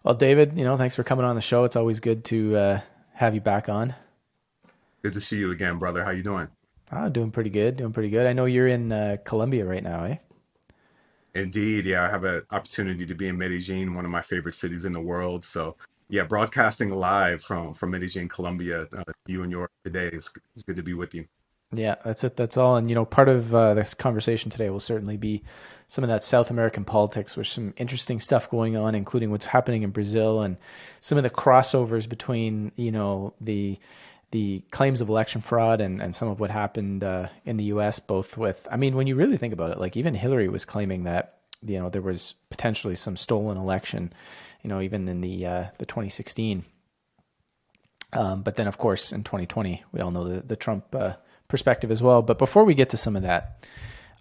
Well, David, thanks for coming on the show. It's always good to have you back on. Good to see you again, brother. How you doing? Doing pretty good, doing pretty good. I know you're in Colombia right now, eh? Indeed, yeah, I have an opportunity to be in Medellin, one of my favorite cities in the world. So, yeah, broadcasting live from Medellin, Colombia, you and yours today. It's good to be with you. Yeah, that's it. That's all. And part of this conversation today will certainly be some of that South American politics, with some interesting stuff going on, including what's happening in Brazil and some of the crossovers between the claims of election fraud and some of what happened in the U.S. Both with, I mean, when you really think about it, like even Hillary was claiming that there was potentially some stolen election, even in the 2016. But then, of course, in 2020, we all know the Trump perspective as well. But before we get to some of that,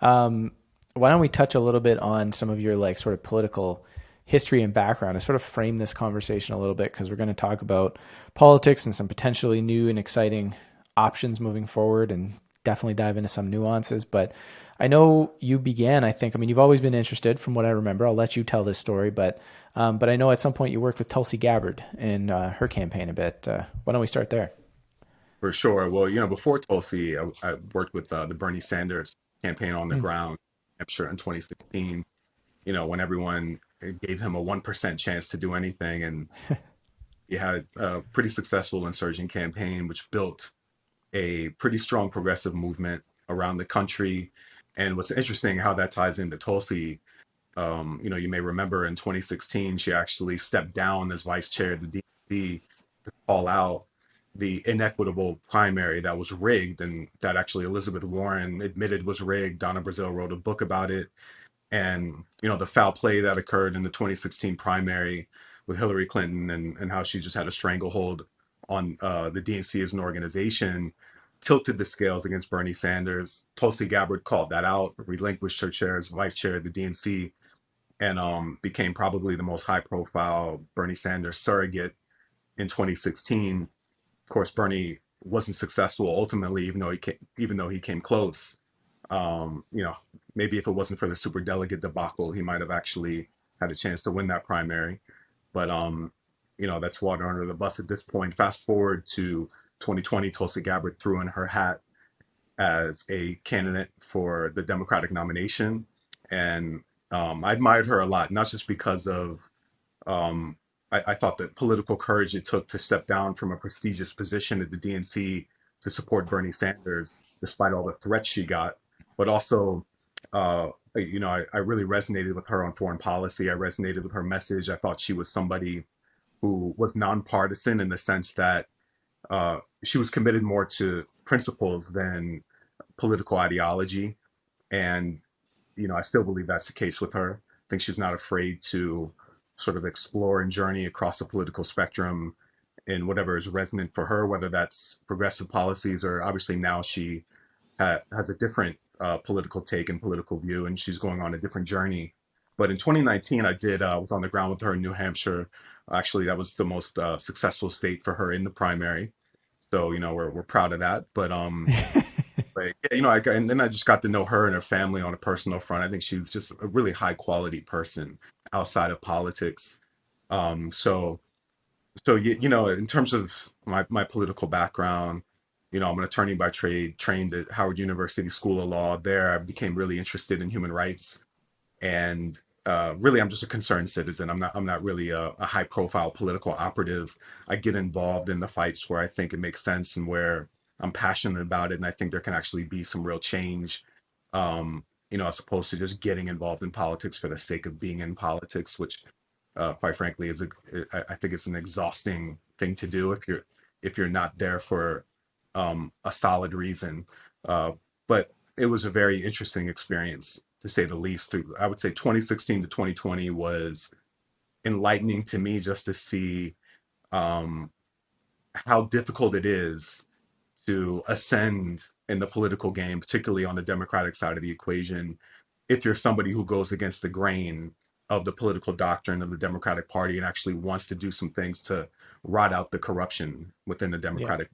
why don't we touch a little bit on some of your like sort of political history and background to sort of frame this conversation a little bit, because we're going to talk about politics and some potentially new and exciting options moving forward, and definitely dive into some nuances. But I know you began, I mean, you've always been interested from what I remember. I'll let you tell this story, but I know at some point you worked with Tulsi Gabbard in her campaign a bit. Why don't we start there? For sure. Well, before Tulsi, I worked with the Bernie Sanders campaign on the Mm. ground, I'm sure in 2016, when everyone gave him a 1% chance to do anything. And he had a pretty successful insurgent campaign, which built a pretty strong progressive movement around the country. And what's interesting how that ties into Tulsi, you may remember in 2016, she actually stepped down as vice chair of the DNC to call out the inequitable primary that was rigged, and that actually Elizabeth Warren admitted was rigged. Donna Brazile wrote a book about it. And, the foul play that occurred in the 2016 primary with Hillary Clinton, and how she just had a stranglehold on the DNC as an organization tilted the scales against Bernie Sanders. Tulsi Gabbard called that out, relinquished her chair as vice chair of the DNC, and became probably the most high profile Bernie Sanders surrogate in 2016. Of course, Bernie wasn't successful ultimately, even though he came close. Um, you know, Maybe if it wasn't for the super delegate debacle, he might have actually had a chance to win that primary. But that's water under the bus at this point. Fast forward to 2020, Tulsi Gabbard threw in her hat as a candidate for the Democratic nomination, and I admired her a lot, not just because of um, I thought the political courage it took to step down from a prestigious position at the DNC to support Bernie Sanders, despite all the threats she got, but also, I really resonated with her on foreign policy. I resonated with her message. I thought she was somebody who was nonpartisan in the sense that she was committed more to principles than political ideology. And, I still believe that's the case with her. I think she's not afraid to sort of explore and journey across the political spectrum in whatever is resonant for her, whether that's progressive policies or obviously now she has a different political take and political view, and she's going on a different journey. But in 2019, I did was on the ground with her in New Hampshire. Actually, that was the most successful state for her in the primary. So we're proud of that. But yeah, and then I just got to know her and her family on a personal front. I think she was just a really high quality person outside of politics. So in terms of my political background, I'm an attorney by trade, trained at Howard University School of Law. There, I became really interested in human rights, and really, I'm just a concerned citizen. I'm not really a high profile political operative. I get involved in the fights where I think it makes sense and where I'm passionate about it, and I think there can actually be some real change. As opposed to just getting involved in politics for the sake of being in politics, which, quite frankly, I think it's an exhausting thing to do if you're not there for a solid reason. But it was a very interesting experience to say the least. I would say 2016 to 2020 was enlightening to me just to see um, how difficult it is to ascend in the political game, particularly on the Democratic side of the equation, if you're somebody who goes against the grain of the political doctrine of the Democratic Party and actually wants to do some things to rot out the corruption within the Yeah. Democratic,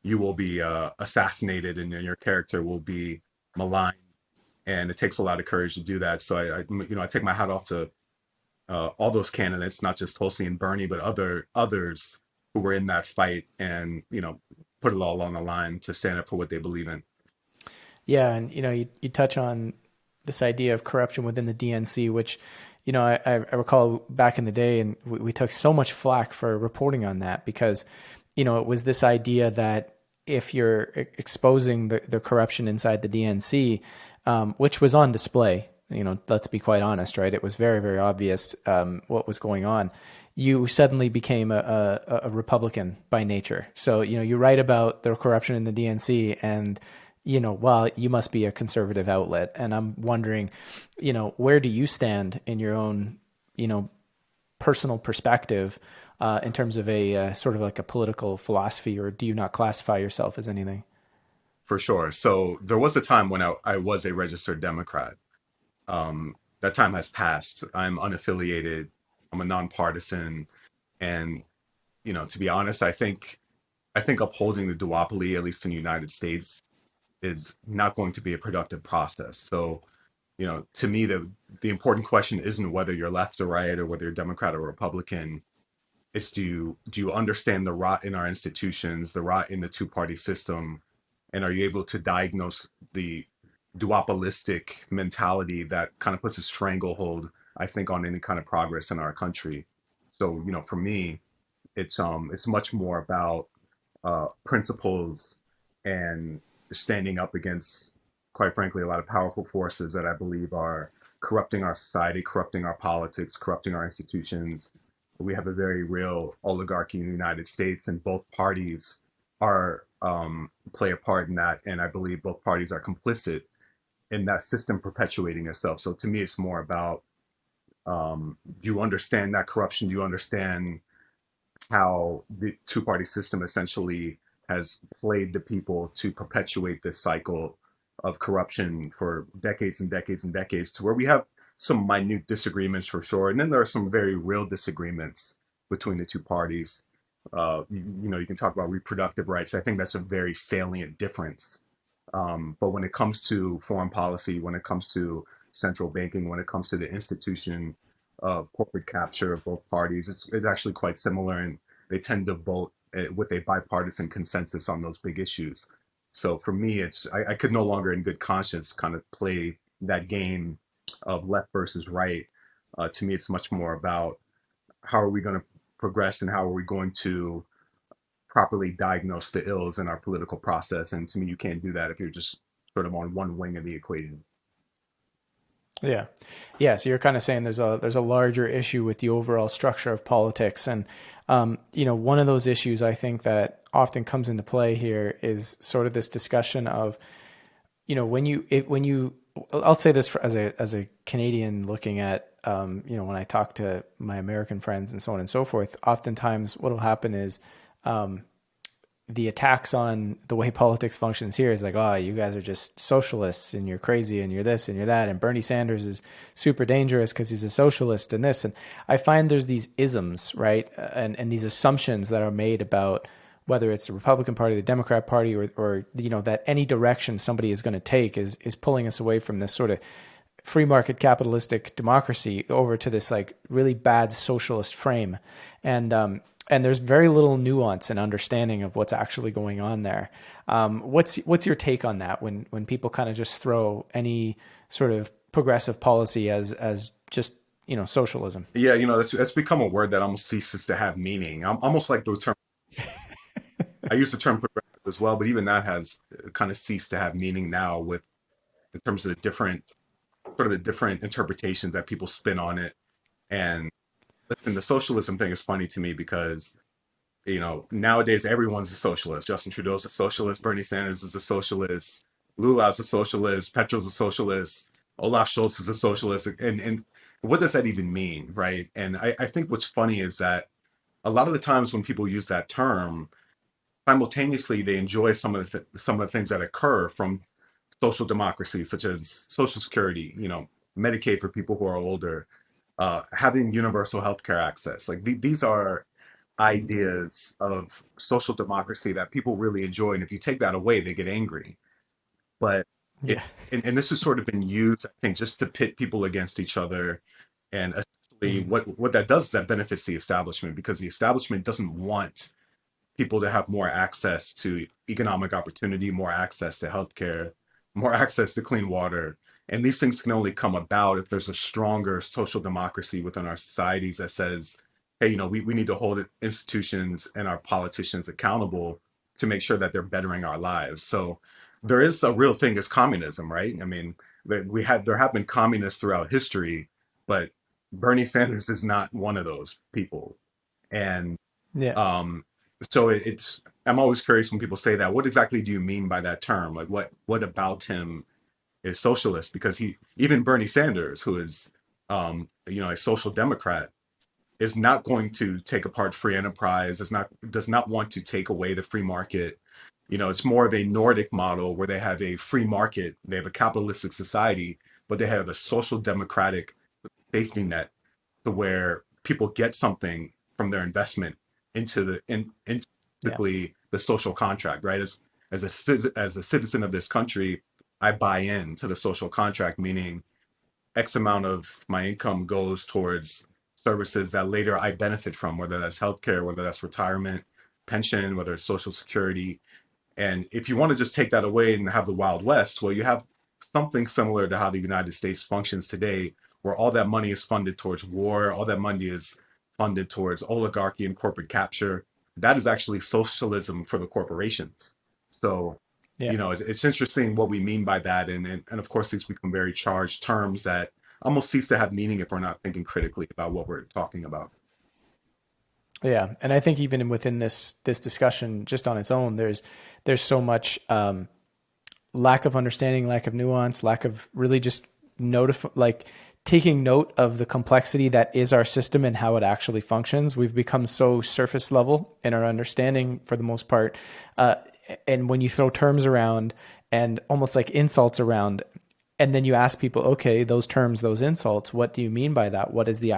you will be assassinated and your character will be maligned. And it takes a lot of courage to do that. So I take my hat off to all those candidates, not just Tulsi and Bernie, but others who were in that fight, and put it all on the line to stand up for what they believe in. Yeah, and you touch on this idea of corruption within the DNC, which I recall back in the day, and we took so much flack for reporting on that because it was this idea that if you're exposing the corruption inside the DNC, which was on display, let's be quite honest, right? It was very, very obvious what was going on. You suddenly became a Republican by nature. So, you write about the corruption in the DNC and, well, you must be a conservative outlet. And I'm wondering, where do you stand in your own, personal perspective in terms of a sort of like a political philosophy, or do you not classify yourself as anything? For sure. So there was a time when I was a registered Democrat. That time has passed. I'm unaffiliated. I'm a nonpartisan, and to be honest, I think upholding the duopoly, at least in the United States, is not going to be a productive process. So, to me, the important question isn't whether you're left or right or whether you're Democrat or Republican. It's do you understand the rot in our institutions, the rot in the two-party system, and are you able to diagnose the duopolistic mentality that kind of puts a stranglehold, I think, on any kind of progress in our country. So, for me, it's much more about principles and standing up against, quite frankly, a lot of powerful forces that I believe are corrupting our society, corrupting our politics, corrupting our institutions. We have a very real oligarchy in the United States, and both parties are play a part in that. And I believe both parties are complicit in that system perpetuating itself. So to me, it's more about, do you understand that corruption? Do you understand how the two-party system essentially has played the people to perpetuate this cycle of corruption for decades and decades and decades, to where we have some minute disagreements for sure, and then there are some very real disagreements between the two parties. You can talk about reproductive rights. I think that's a very salient difference. But when it comes to foreign policy, when it comes to central banking, when it comes to the institution of corporate capture of both parties, it's actually quite similar, and they tend to vote with a bipartisan consensus on those big issues. So for me, I could no longer, in good conscience, kind of play that game of left versus right. To me, it's much more about how are we going to progress and how are we going to properly diagnose the ills in our political process. And to me, you can't do that if you're just sort of on one wing of the equation. Yeah. Yeah. So you're kind of saying there's a larger issue with the overall structure of politics. And one of those issues I think that often comes into play here is sort of this discussion of, when you I'll say this as a Canadian looking at when I talk to my American friends and so on and so forth, oftentimes what will happen is the attacks on the way politics functions here is like, oh, you guys are just socialists and you're crazy and you're this and you're that. And Bernie Sanders is super dangerous because he's a socialist and this. And I find there's these isms, right? And these assumptions that are made about whether it's the Republican Party, the Democrat Party, or that any direction somebody is going to take is pulling us away from this sort of free market capitalistic democracy over to this like really bad socialist frame. And there's very little nuance and understanding of what's actually going on there. What's your take on that when people kind of just throw any sort of progressive policy as just socialism? Yeah, that's become a word that almost ceases to have meaning. I'm almost like the term. I use the term progressive as well, but even that has kind of ceased to have meaning now, with in terms of the different sort of the different interpretations that people spin on it. And listen, the socialism thing is funny to me because nowadays everyone's a socialist. Justin Trudeau's a socialist. Bernie Sanders is a socialist. Lula's a socialist. Petro's a socialist. Olaf Scholz is a socialist. And what does that even mean, right? And I think what's funny is that a lot of the times when people use that term, simultaneously they enjoy some of the things that occur from social democracy, such as Social Security, Medicaid for people who are older, having universal healthcare access. Like these are ideas of social democracy that people really enjoy, and if you take that away, they get angry. But it Yeah. and this has sort of been used, I think, just to pit people against each other, and actually, what that does is that benefits the establishment, because the establishment doesn't want people to have more access to economic opportunity, more access to healthcare, more access to clean water. And these things can only come about if there's a stronger social democracy within our societies that says, hey, we need to hold institutions and our politicians accountable to make sure that they're bettering our lives. So there is a real thing as communism, right? I mean, there have been communists throughout history, but Bernie Sanders is not one of those people. And Yeah. um, so it's I'm always curious when people say that. What exactly do you mean by that term? Like, what about him is socialist? Because even Bernie Sanders, who is a social democrat, is not going to take apart free enterprise. Does not want to take away the free market. It's more of a Nordic model where they have a free market, they have a capitalistic society, but they have a social democratic safety net to where people get something from their investment into Yeah. basically the social contract, right? As a citizen of this country, I buy in to the social contract, meaning X amount of my income goes towards services that later I benefit from, whether that's healthcare, whether that's retirement, pension, whether it's social security. And if you want to just take that away and have the Wild West, well, you have something similar to how the United States functions today, where all that money is funded towards war, all that money is funded towards oligarchy and corporate capture. That is actually socialism for the corporations. So, Yeah. it's interesting what we mean by that. And of course, these become very charged terms that almost cease to have meaning if we're not thinking critically about what we're talking about. Yeah, and I think even within this discussion, just on its own, there's so much lack of understanding, lack of nuance, lack of really just like taking note of the complexity that is our system and how it actually functions. We've become so surface level in our understanding for the most part, and when you throw terms around and almost like insults around, and then you ask people, okay, those terms, those insults, what do you mean by that? What is the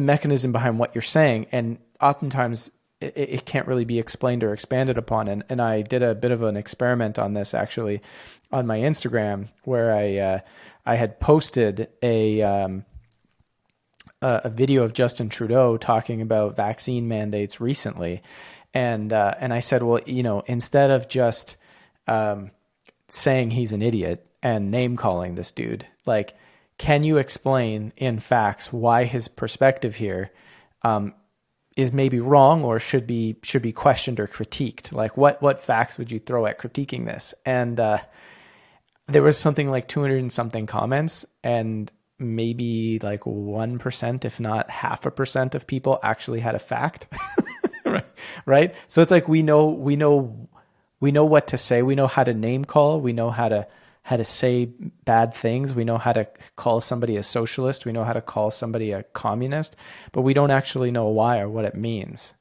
mechanism behind what you're saying? And oftentimes it can't really be explained or expanded upon. And I did a bit of an experiment on this actually on my Instagram, where I had posted a video of Justin Trudeau talking about vaccine mandates recently. And I said, well, instead of just saying he's an idiot and name calling this dude, like, can you explain in facts why his perspective here is maybe wrong or should be questioned or critiqued? Like, what facts would you throw at critiquing this? And there was something like 200 and something comments, and maybe like 1%, if not 0.5% of people actually had a fact. Right? So it's like we know what to say. We know how to name call. We know how to say bad things. We know how to call somebody a socialist. We know how to call somebody a communist, but we don't actually know why or what it means.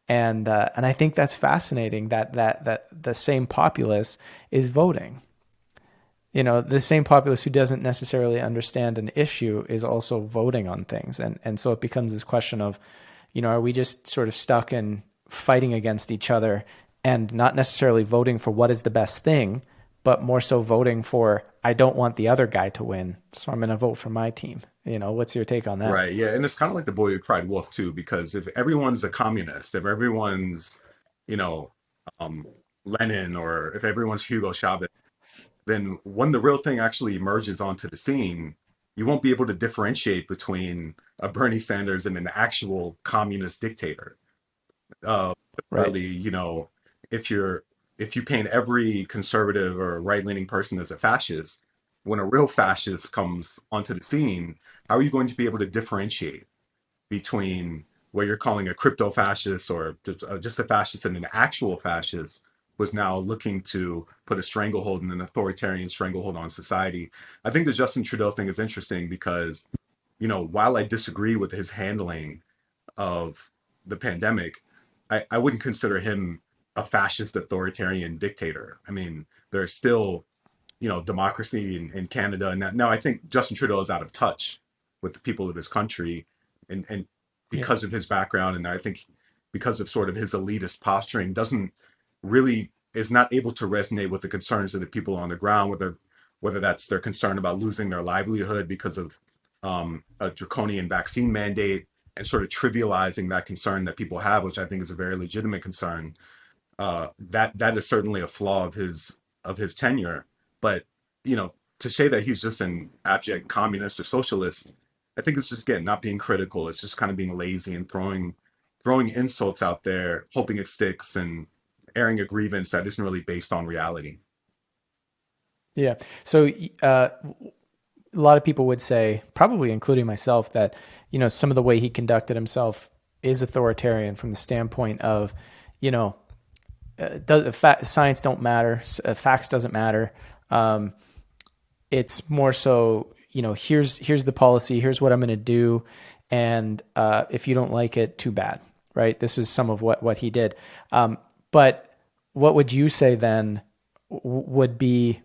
And I think that's fascinating that the same populace is voting. The same populace who doesn't necessarily understand an issue is also voting on things. And so it becomes this question of, are we just sort of stuck in fighting against each other and not necessarily voting for what is the best thing, but more so voting for, I don't want the other guy to win, so I'm going to vote for my team. What's your take on that? Right. Yeah. And it's kind of like the boy who cried wolf too, because if everyone's a communist, if everyone's, you know, um, Lenin, or if everyone's Hugo Chavez, then when the real thing actually emerges onto the scene, you won't be able to differentiate between a Bernie Sanders and an actual communist dictator. Uh, Right. Literally, if you paint every conservative or right-leaning person as a fascist, when a real fascist comes onto the scene, how are you going to be able to differentiate between what you're calling a crypto fascist or just a fascist and an actual fascist was now looking to put a stranglehold and an authoritarian stranglehold on society? I think the Justin Trudeau thing is interesting because, while I disagree with his handling of the pandemic, I wouldn't consider him a fascist authoritarian dictator. I mean, there's still, democracy in Canada. And now I think Justin Trudeau is out of touch with the people of his country, and Yeah. because of his background, and I think because of sort of his elitist posturing, doesn't really is not able to resonate with the concerns of the people on the ground, whether that's their concern about losing their livelihood because of a draconian vaccine mandate and sort of trivializing that concern that people have, which I think is a very legitimate concern. That is certainly a flaw of his tenure. But to say that he's just an abject communist or socialist, I think it's just again not being critical. It's just kind of being lazy and throwing insults out there, hoping it sticks, and airing a grievance that isn't really based on reality. Yeah. So a lot of people would say, probably including myself, that some of the way he conducted himself is authoritarian from the standpoint of, you know, science don't matter, facts doesn't matter. Um, it's more so, here's the policy, here's what I'm going to do, and if you don't like it, too bad, right? This is some of what he did. But what would you say then would be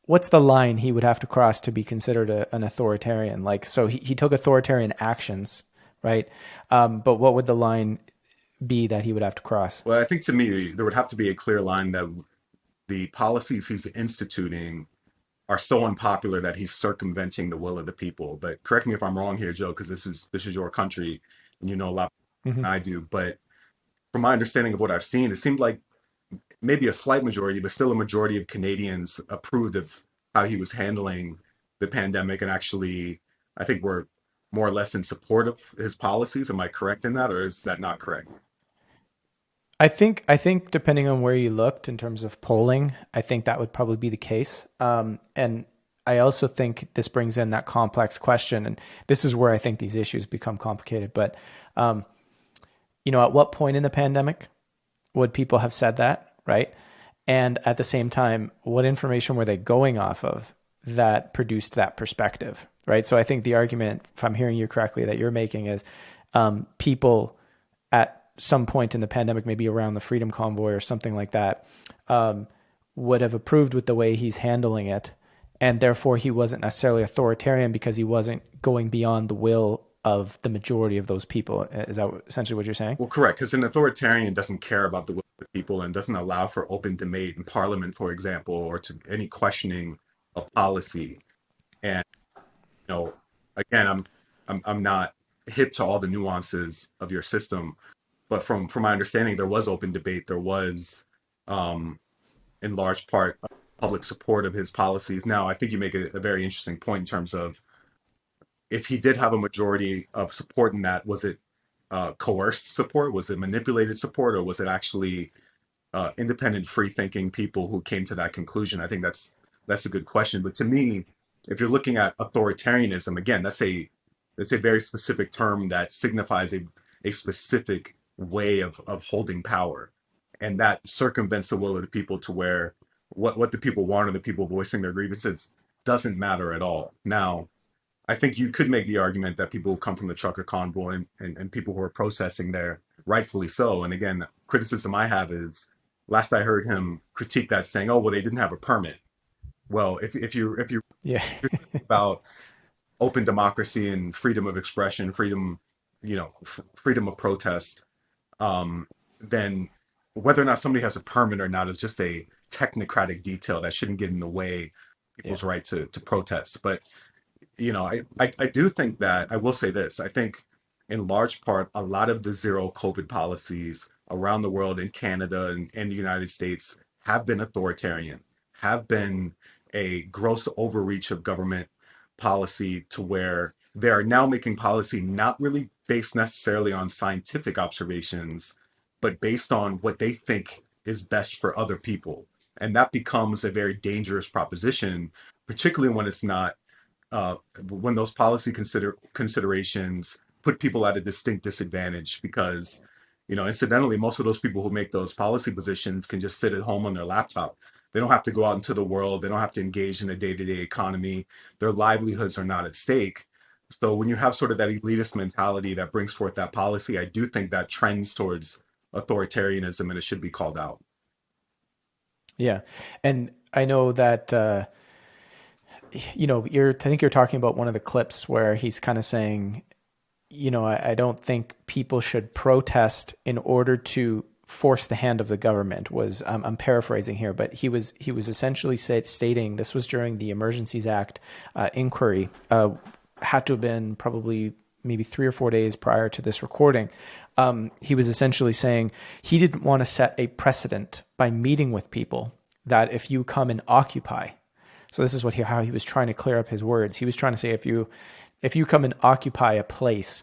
what's the line he would have to cross to be considered an authoritarian? Like, so he took authoritarian actions, right? But what would the line be that he would have to cross? Well, I think to me, there would have to be a clear line that the policies he's instituting are so unpopular that he's circumventing the will of the people. But correct me if I'm wrong here, Joe, because this is your country and you know a lot Hmm. more than I do. But from my understanding of what I've seen, it seemed like maybe a slight majority, but still a majority of Canadians approved of how he was handling the pandemic and actually, I think, were more or less in support of his policies. Am I correct in that, or is that not correct? I think depending on where you looked in terms of polling, I think that would probably be the case. And I also think this brings in that complex question, and this is where I think these issues become complicated. But um, at what point in the pandemic would people have said that, right? And at the same time, what information were they going off of that produced that perspective, right? So I think the argument, if I'm hearing you correctly, that you're making is people at some point in the pandemic, maybe around the Freedom Convoy or something like that, um, would have approved with the way he's handling it. And therefore, he wasn't necessarily authoritarian because he wasn't going beyond the will of the majority of those people. Is that essentially what you're saying? Well, correct, because an authoritarian doesn't care about the will of the people and doesn't allow for open debate in Parliament, for example, or to any questioning of policy. And you know, again, I'm not hip to all the nuances of your system, but from my understanding, there was open debate. There was, um, in large part, public support of his policies. Now, I think you make a very interesting point in terms of if he did have a majority of support in that, was it coerced support? Was it manipulated support, or was it actually independent, free-thinking people who came to that conclusion? I think that's a good question. But to me, if you're looking at authoritarianism, again, that's a very specific term that signifies a specific way of holding power, and that circumvents the will of the people to where what the people want or the people voicing their grievances doesn't matter at all. Now, I think you could make the argument that people who come from the trucker convoy and people who are processing there, rightfully so. And again, criticism I have is last I heard him critique that saying, oh, well, they didn't have a permit. Well, if you Yeah. about open democracy and freedom of expression, freedom, freedom of protest, um, then whether or not somebody has a permit or not is just a technocratic detail that shouldn't get in the way of Yeah. people's right to protest. But I do think that I will say this. I think in large part, a lot of the zero COVID policies around the world in Canada and the United States have been authoritarian, have been a gross overreach of government policy to where they are now making policy not really based necessarily on scientific observations, but based on what they think is best for other people. And that becomes a very dangerous proposition, particularly uh, when those policy considerations put people at a distinct disadvantage because incidentally most of those people who make those policy positions can just sit at home on their laptop. They don't have to go out into the world. They don't have to engage in a day-to-day economy. Their livelihoods are not at stake. So when you have sort of that elitist mentality that brings forth that policy, I do think that trends towards authoritarianism and it should be called out. Yeah. And I know that, I think you're talking about one of the clips where he's kind of saying, I don't think people should protest in order to force the hand of the government was, I'm paraphrasing here, but he was essentially stating, this was during the Emergencies Act inquiry, had to have been probably maybe 3 or 4 days prior to this recording. He was essentially saying he didn't want to set a precedent by meeting with people that if you come and occupy. So this is how he was trying to clear up his words. He was trying to say, if you come and occupy a place,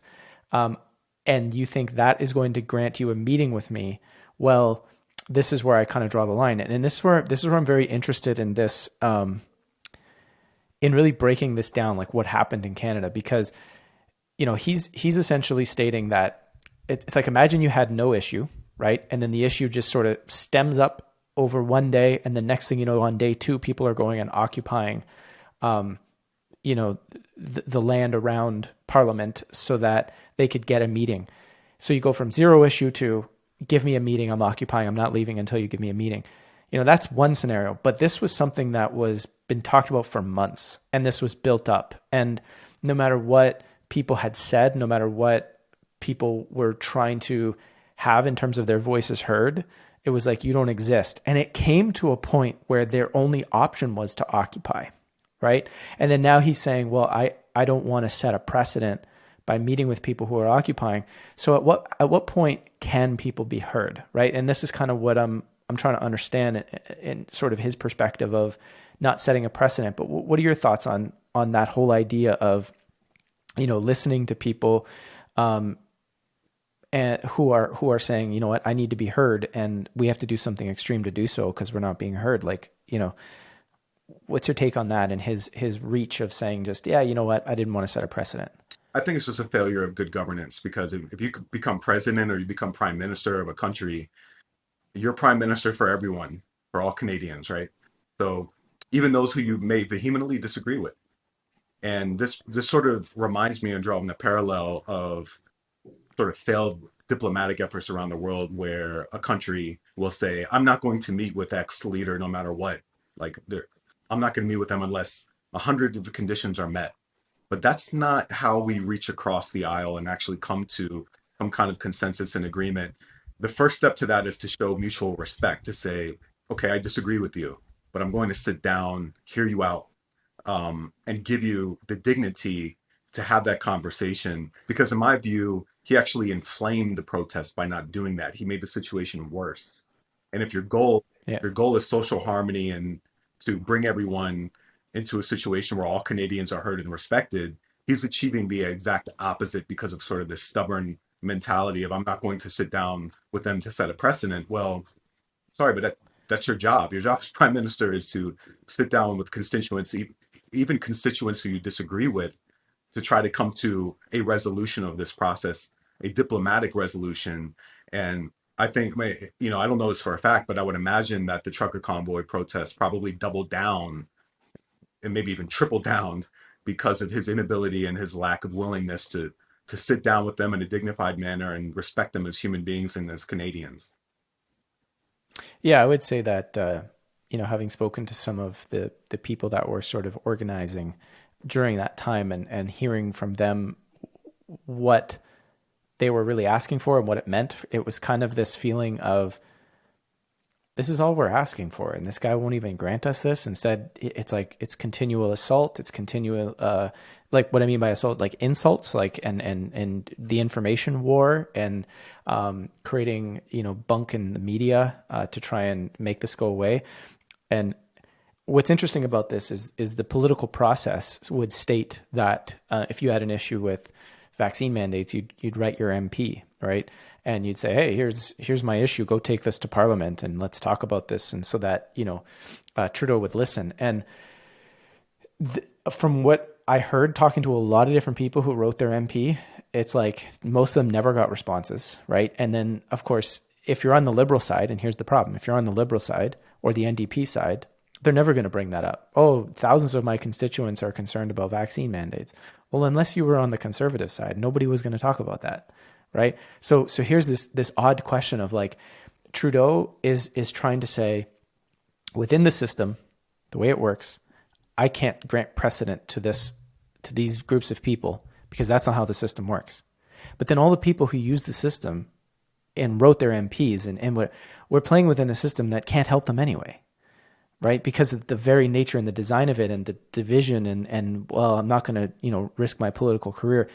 and you think that is going to grant you a meeting with me, well, this is where I kind of draw the line. And this is where I'm very interested in this, in really breaking this down, like what happened in Canada, because, he's essentially stating that it's like, imagine you had no issue, right? And then the issue just sort of stems up over one day. And the next thing you know, on day 2, people are going and occupying, the land around Parliament so that they could get a meeting. So you go from 0 issue to give me a meeting, I'm occupying, I'm not leaving until you give me a meeting. That's one scenario, but this was something that was been talked about for months, and this was built up. And no matter what people had said, no matter what people were trying to have in terms of their voices heard, it was like, you don't exist. And it came to a point where their only option was to occupy. Right. And then now he's saying, well, I don't want to set a precedent by meeting with people who are occupying. So at what point can people be heard? Right. And this is kind of what I'm trying to understand in sort of his perspective of not setting a precedent. But what are your thoughts on that whole idea of, listening to people and who are saying, you know what, I need to be heard, and we have to do something extreme to do so because we're not being heard. Like, what's your take on that and his reach of saying just, yeah, you know what, I didn't want to set a precedent? I think it's just a failure of good governance, because if you become president or you become prime minister of a country, you're prime minister for everyone, for all Canadians, right? So even those who you may vehemently disagree with. And this sort of reminds me, and drawing a parallel of sort of failed diplomatic efforts around the world, where a country will say, I'm not going to meet with X leader no matter what. Like, I'm not going to meet with them unless 100 of the conditions are met. But that's not how we reach across the aisle and actually come to some kind of consensus and agreement. The first step to that is to show mutual respect, to say, okay, I disagree with you, but I'm going to sit down, hear you out, and give you the dignity to have that conversation. Because in my view, he actually inflamed the protest by not doing that. He made the situation worse. And if your goal is social harmony and to bring everyone into a situation where all Canadians are heard and respected, he's achieving the exact opposite because of sort of this stubborn mentality of, I'm not going to sit down with them to set a precedent. Well, sorry, but that's your job. Your job as prime minister is to sit down with constituents, even constituents who you disagree with, to try to come to a resolution of this process, a diplomatic resolution. And I think, I don't know this for a fact, but I would imagine that the trucker convoy protest probably doubled down and maybe even tripled down because of his inability and his lack of willingness to sit down with them in a dignified manner and respect them as human beings and as Canadians. Yeah, I would say that, having spoken to some of the people that were sort of organizing during that time and hearing from them what they were really asking for and what it meant, it was kind of this feeling of, this is all we're asking for, and this guy won't even grant us this. Instead, it's like, it's continual assault. It's continual, like what I mean by assault, like insults, like, and the information war, and creating, bunk in the media to try and make this go away. And what's interesting about this is the political process would state that if you had an issue with vaccine mandates, you'd write your MP, right? And you'd say, hey, here's my issue. Go take this to Parliament and let's talk about this. And so that, Trudeau would listen. And from what I heard, talking to a lot of different people who wrote their MP, it's like most of them never got responses, right? And then, of course, if you're on the Liberal side, and here's the problem, if you're on the Liberal side or the NDP side, they're never going to bring that up. Oh, thousands of my constituents are concerned about vaccine mandates. Well, unless you were on the Conservative side, nobody was going to talk about that, right? So here's this odd question of, like, Trudeau is trying to say, within the system, the way it works, I can't grant precedent to these groups of people because that's not how the system works. But then all the people who use the system, and wrote their MPs, and we're playing within a system that can't help them anyway, right? Because of the very nature and the design of it and the division and well, I'm not going to, risk my political career.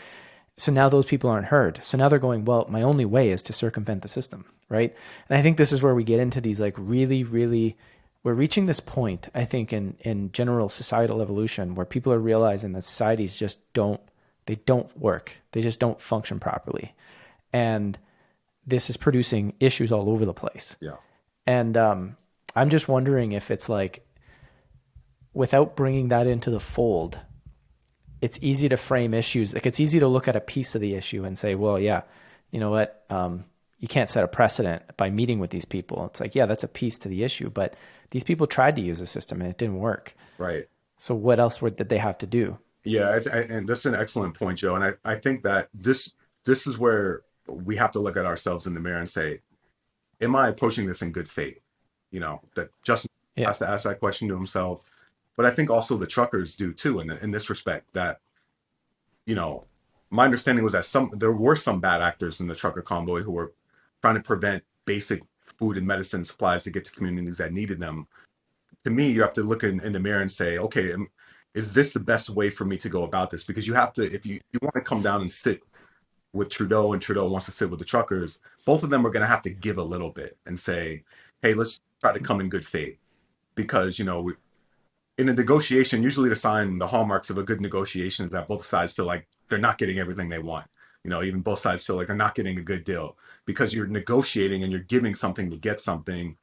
So now those people aren't heard. So now they're going, well, my only way is to circumvent the system, right? And I think this is where we get into these like really, really, we're reaching this point, I think, in general societal evolution where people are realizing that societies just don't work. They just don't function properly. And this is producing issues all over the place. Yeah. And I'm just wondering if it's like, without bringing that into the fold, it's easy to frame issues. Like it's easy to look at a piece of the issue and say, well, yeah, you know what? You can't set a precedent by meeting with these people. It's like, yeah, that's a piece to the issue, but these people tried to use the system and it didn't work. Right. So what else did they have to do? Yeah, and that's an excellent point, Joe. And I think that this is where we have to look at ourselves in the mirror and say, am I approaching this in good faith? That Justin Yeah. has to ask that question to himself. But I think also the truckers do too, in this respect, that, my understanding was that there were some bad actors in the trucker convoy who were trying to prevent basic food and medicine supplies to get to communities that needed them. To me, you have to look in the mirror and say, okay, is this the best way for me to go about this? Because you have to, if you want to come down and sit with Trudeau and Trudeau wants to sit with the truckers, both of them are going to have to give a little bit and say, hey, let's try to come in good faith. Because, in a negotiation, usually the hallmarks of a good negotiation is that both sides feel like they're not getting everything they want. Even both sides feel like they're not getting a good deal because you're negotiating and you're giving something to get something.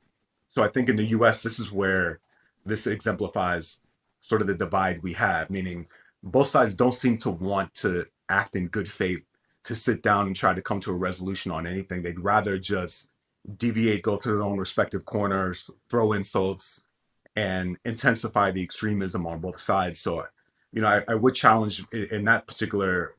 So I think in the US, this is where this exemplifies sort of the divide we have, meaning both sides don't seem to want to act in good faith to sit down and try to come to a resolution on anything. They'd rather just deviate, go to their own respective corners, throw insults, and intensify the extremism on both sides. So, I would challenge in that particular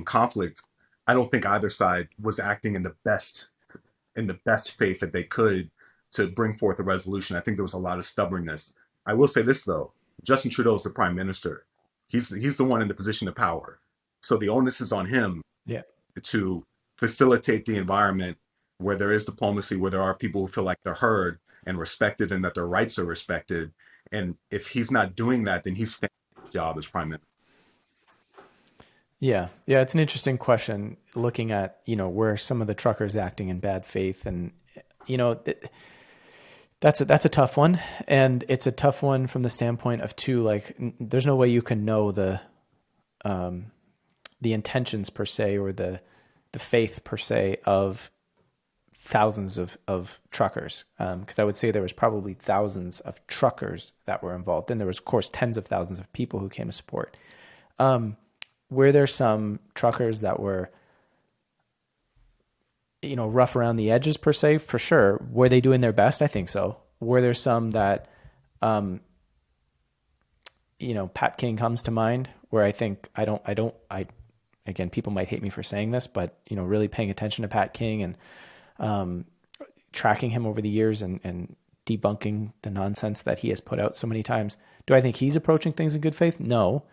conflict. I don't think either side was acting in the best faith that they could to bring forth a resolution. I think there was a lot of stubbornness. I will say this though: Justin Trudeau is the prime minister. He's the one in the position of power. So the onus is on him Yeah. to facilitate the environment where there is diplomacy, where there are people who feel like they're heard and respected and that their rights are respected. And if he's not doing that, then he's failing his job as prime minister. Yeah. Yeah. It's an interesting question looking at, where some of the truckers acting in bad faith and, that's a tough one. And it's a tough one from the standpoint of too, like there's no way you can know the intentions per se, or the faith per se of thousands of truckers. Cause I would say there was probably thousands of truckers that were involved. And there was of course tens of thousands of people who came to support. Were there some truckers that were, rough around the edges per se? For sure. Were they doing their best? I think so. Were there some that, Pat King comes to mind where I think again, people might hate me for saying this, but, really paying attention to Pat King and, tracking him over the years and debunking the nonsense that he has put out so many times. Do I think he's approaching things in good faith? No.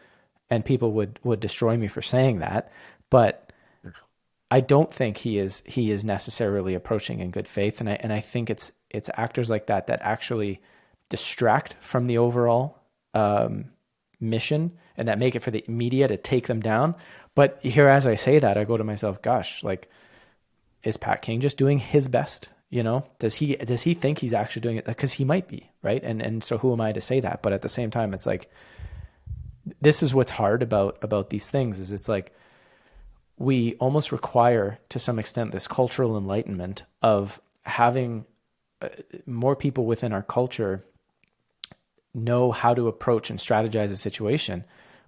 And people would destroy me for saying that, but I don't think he is necessarily approaching in good faith. And I think it's actors like that actually distract from the overall mission and that make it for the media to take them down. But here, as I say that, I go to myself, gosh, like, is Pat King just doing his best? Does he think he's actually doing it? Because he might be, right? And so who am I to say that? But at the same time, it's like, this is what's hard about these things is it's like we almost require to some extent this cultural enlightenment of having more people within our culture know how to approach and strategize a situation.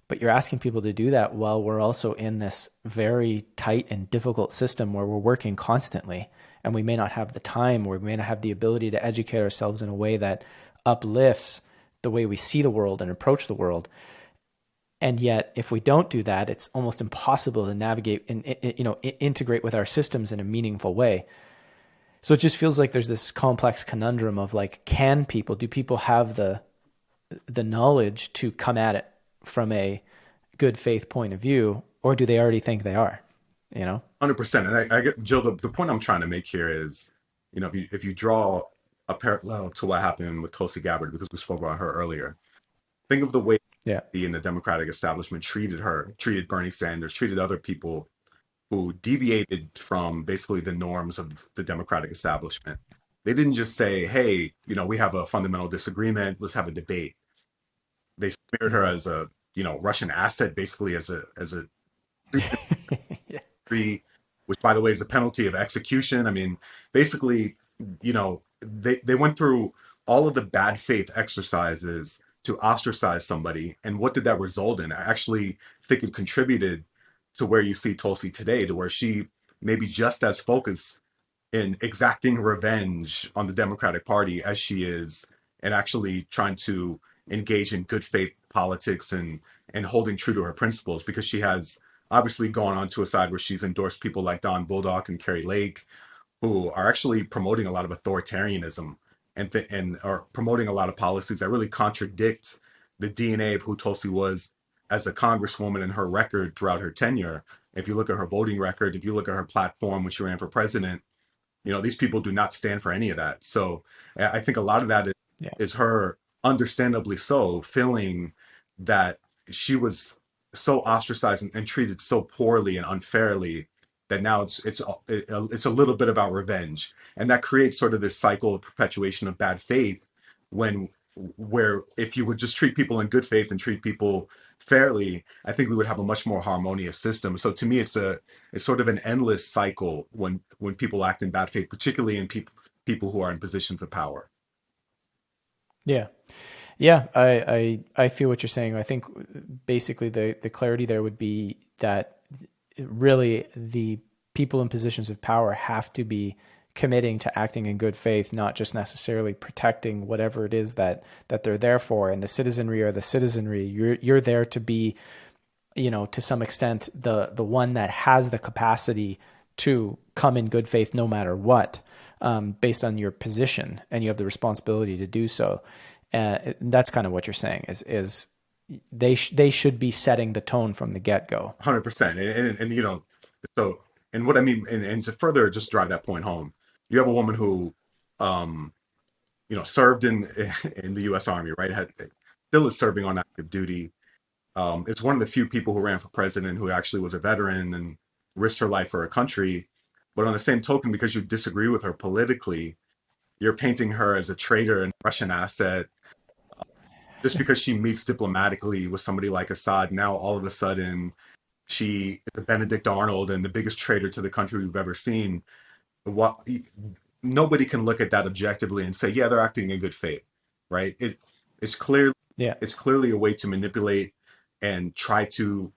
But you're asking people to do that while we're also in this very tight and difficult system where we're working constantly and we may not have the time or we may not have the ability to educate ourselves in a way that uplifts the way we see the world and approach the world. And yet, if we don't do that, it's almost impossible to navigate and integrate with our systems in a meaningful way. So it just feels like there's this complex conundrum of like, do people have the knowledge to come at it from a good faith point of view, or do they already think they are? you know? 100%. And I get Jill. The point I'm trying to make here is, if you draw a parallel to what happened with Tulsi Gabbard, because we spoke about her earlier, think of the way Yeah. the in the Democratic establishment treated her, treated Bernie Sanders, treated other people who deviated from basically the norms of the Democratic establishment. They didn't just say, "Hey, we have a fundamental disagreement. Let's have a debate." They smeared her Hmm. as a Russian asset, basically as a Yeah. which by the way is a penalty of execution. I mean, basically, they went through all of the bad faith exercises to ostracize somebody. And what did that result in? I actually think it contributed to where you see Tulsi today, to where she may be just as focused in exacting revenge on the Democratic Party as she is and actually trying to engage in good faith politics and holding true to her principles, because she has obviously gone on to a side where she's endorsed people like Don Bullock and Carrie Lake, who are actually promoting a lot of authoritarianism and are promoting a lot of policies that really contradict the DNA of who Tulsi was as a congresswoman and her record throughout her tenure. If you look at her voting record, if you look at her platform when she ran for president, these people do not stand for any of that. So I think a lot of that Yeah. is her, understandably so, feeling that she was so ostracized and treated so poorly and unfairly that now it's a little bit about revenge, and that creates sort of this cycle of perpetuation of bad faith, when where if you would just treat people in good faith and treat people fairly, I think we would have a much more harmonious system. So to me, it's sort of an endless cycle when people act in bad faith, particularly in people who are in positions of power. Yeah. Yeah. I feel what you're saying. I think basically the clarity there would be that really the people in positions of power have to be committing to acting in good faith, not just necessarily protecting whatever it is that they're there for. And the citizenry or the citizenry, you're there to be, to some extent, the one that has the capacity to come in good faith no matter what, based on your position, and you have the responsibility to do so. That's kind of what you're saying is they should be setting the tone from the get go. 100%. And so, and what I mean, and to further just drive that point home, you have a woman who, um, served in the U.S. Army, right? Still is serving on active duty. It's one of the few people who ran for president who actually was a veteran and risked her life for her country. But on the same token, because you disagree with her politically, you're painting her as a traitor and Russian asset. Just because she meets diplomatically with somebody like Assad, now all of a sudden she is a Benedict Arnold and the biggest traitor to the country we've ever seen. What Nobody can look at that objectively and say, yeah, they're acting in good faith, right? It's clear Yeah. it's clearly a way to manipulate and try to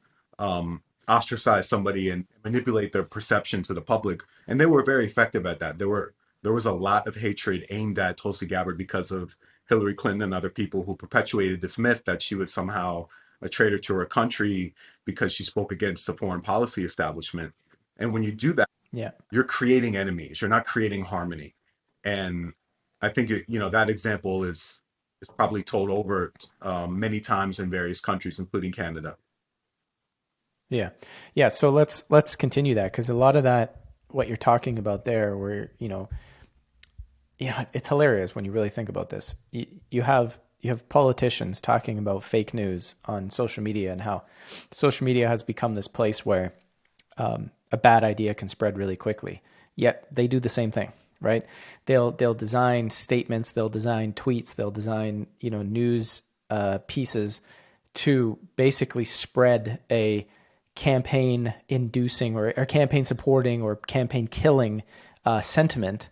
ostracize somebody and manipulate their perception to the public. And they were very effective at that. There was a lot of hatred aimed at Tulsi Gabbard because of Hillary Clinton and other people who perpetuated this myth that she was somehow a traitor to her country because she spoke against the foreign policy establishment. And when you do that, Yeah. you're creating enemies. You're not creating harmony. And I think that example is probably told over many times in various countries, including Canada. Yeah. Yeah. So let's continue that, because a lot of that, what you're talking about there, where, yeah, it's hilarious when you really think about this. You have politicians talking about fake news on social media, and how social media has become this place where a bad idea can spread really quickly. Yet they do the same thing, right? They'll design statements, they'll design tweets, they'll design news pieces to basically spread a campaign inducing or campaign supporting or campaign killing sentiment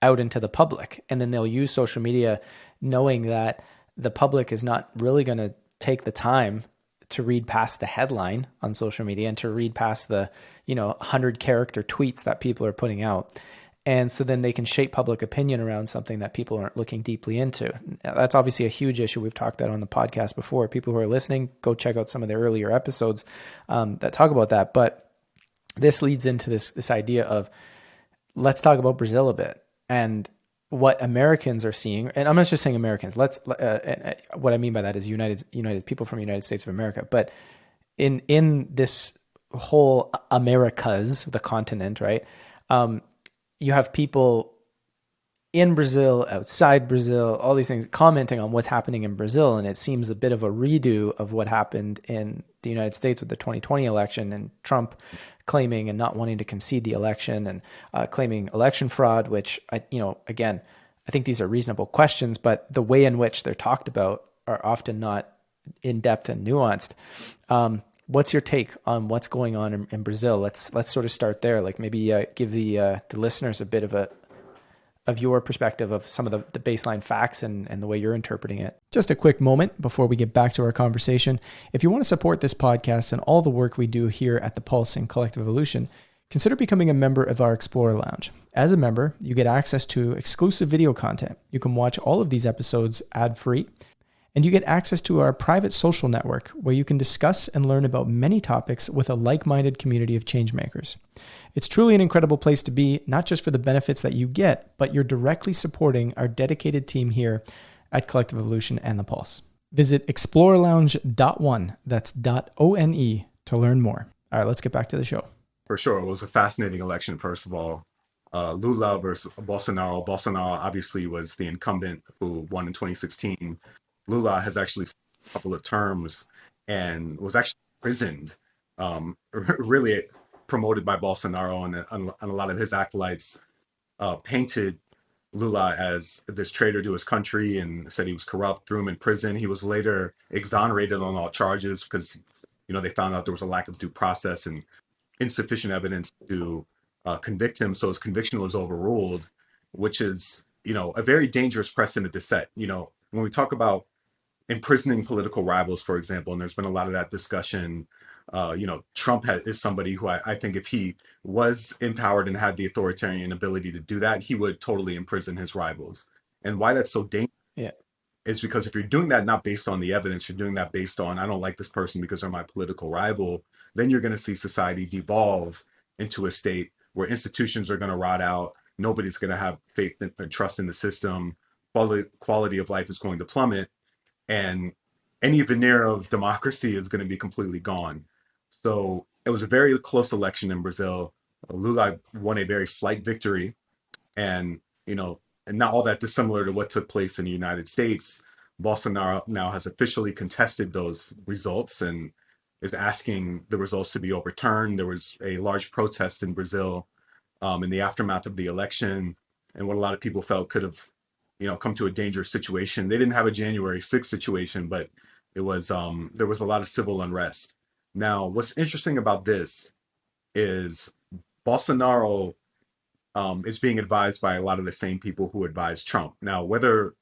out into the public. And then they'll use social media knowing that the public is not really going to take the time to read past the headline on social media and to read past the 100 character tweets that people are putting out. And so then they can shape public opinion around something that people aren't looking deeply into. Now, that's obviously a huge issue. We've talked that on the podcast before. People who are listening, go check out some of the earlier episodes that talk about that. But this leads into this idea of, let's talk about Brazil a bit and what Americans are seeing. And I'm not just saying Americans. What I mean by that is United people from the United States of America. But in this whole Americas, the continent, right? Um, you have people in Brazil, outside Brazil, all these things commenting on what's happening in Brazil. And it seems a bit of a redo of what happened in the United States with the 2020 election and Trump claiming and not wanting to concede the election and claiming election fraud, which again, I think these are reasonable questions, but the way in which they're talked about are often not in depth and nuanced. What's your take on what's going on in Brazil? Let's sort of start there. Like maybe give the listeners a bit of your perspective of some of the baseline facts and the way you're interpreting it. Just a quick moment before we get back to our conversation. If you want to support this podcast and all the work we do here at The Pulse and Collective Evolution, consider becoming a member of our Explorer Lounge. As a member, you get access to exclusive video content. You can watch all of these episodes ad-free, and you get access to our private social network where you can discuss and learn about many topics with a like-minded community of changemakers. It's truly an incredible place to be, not just for the benefits that you get, but you're directly supporting our dedicated team here at Collective Evolution and The Pulse. Visit explorerlounge.one, that's .one, to learn more. All right, let's get back to the show. For sure. It was a fascinating election, first of all. Lula versus Bolsonaro. Bolsonaro obviously was the incumbent who won in 2016. Lula has actually served a couple of terms and was actually imprisoned, really promoted by Bolsonaro, and a lot of his acolytes painted Lula as this traitor to his country and said he was corrupt, threw him in prison. He was later exonerated on all charges because, they found out there was a lack of due process and insufficient evidence to convict him. So his conviction was overruled, which is, a very dangerous precedent to set. When we talk about imprisoning political rivals, for example, and there's been a lot of that discussion. Trump is somebody who I think if he was empowered and had the authoritarian ability to do that, he would totally imprison his rivals. And why that's so dangerous is because if you're doing that not based on the evidence, you're doing that based on, I don't like this person because they're my political rival, then you're going to see society devolve into a state where institutions are going to rot out. Nobody's going to have faith and trust in the system. Quality of life is going to plummet. And any veneer of democracy is going to be completely gone. So it was a very close election in Brazil. Lula won a very slight victory, and and not all that dissimilar to what took place in the United States. Bolsonaro now has officially contested those results and is asking the results to be overturned. There was a large protest in Brazil in the aftermath of the election, and what a lot of people felt could have come to a dangerous situation. They didn't have a January 6th situation, but it was there was a lot of civil unrest. Now, what's interesting about this is Bolsonaro is being advised by a lot of the same people who advised Trump. Now, whether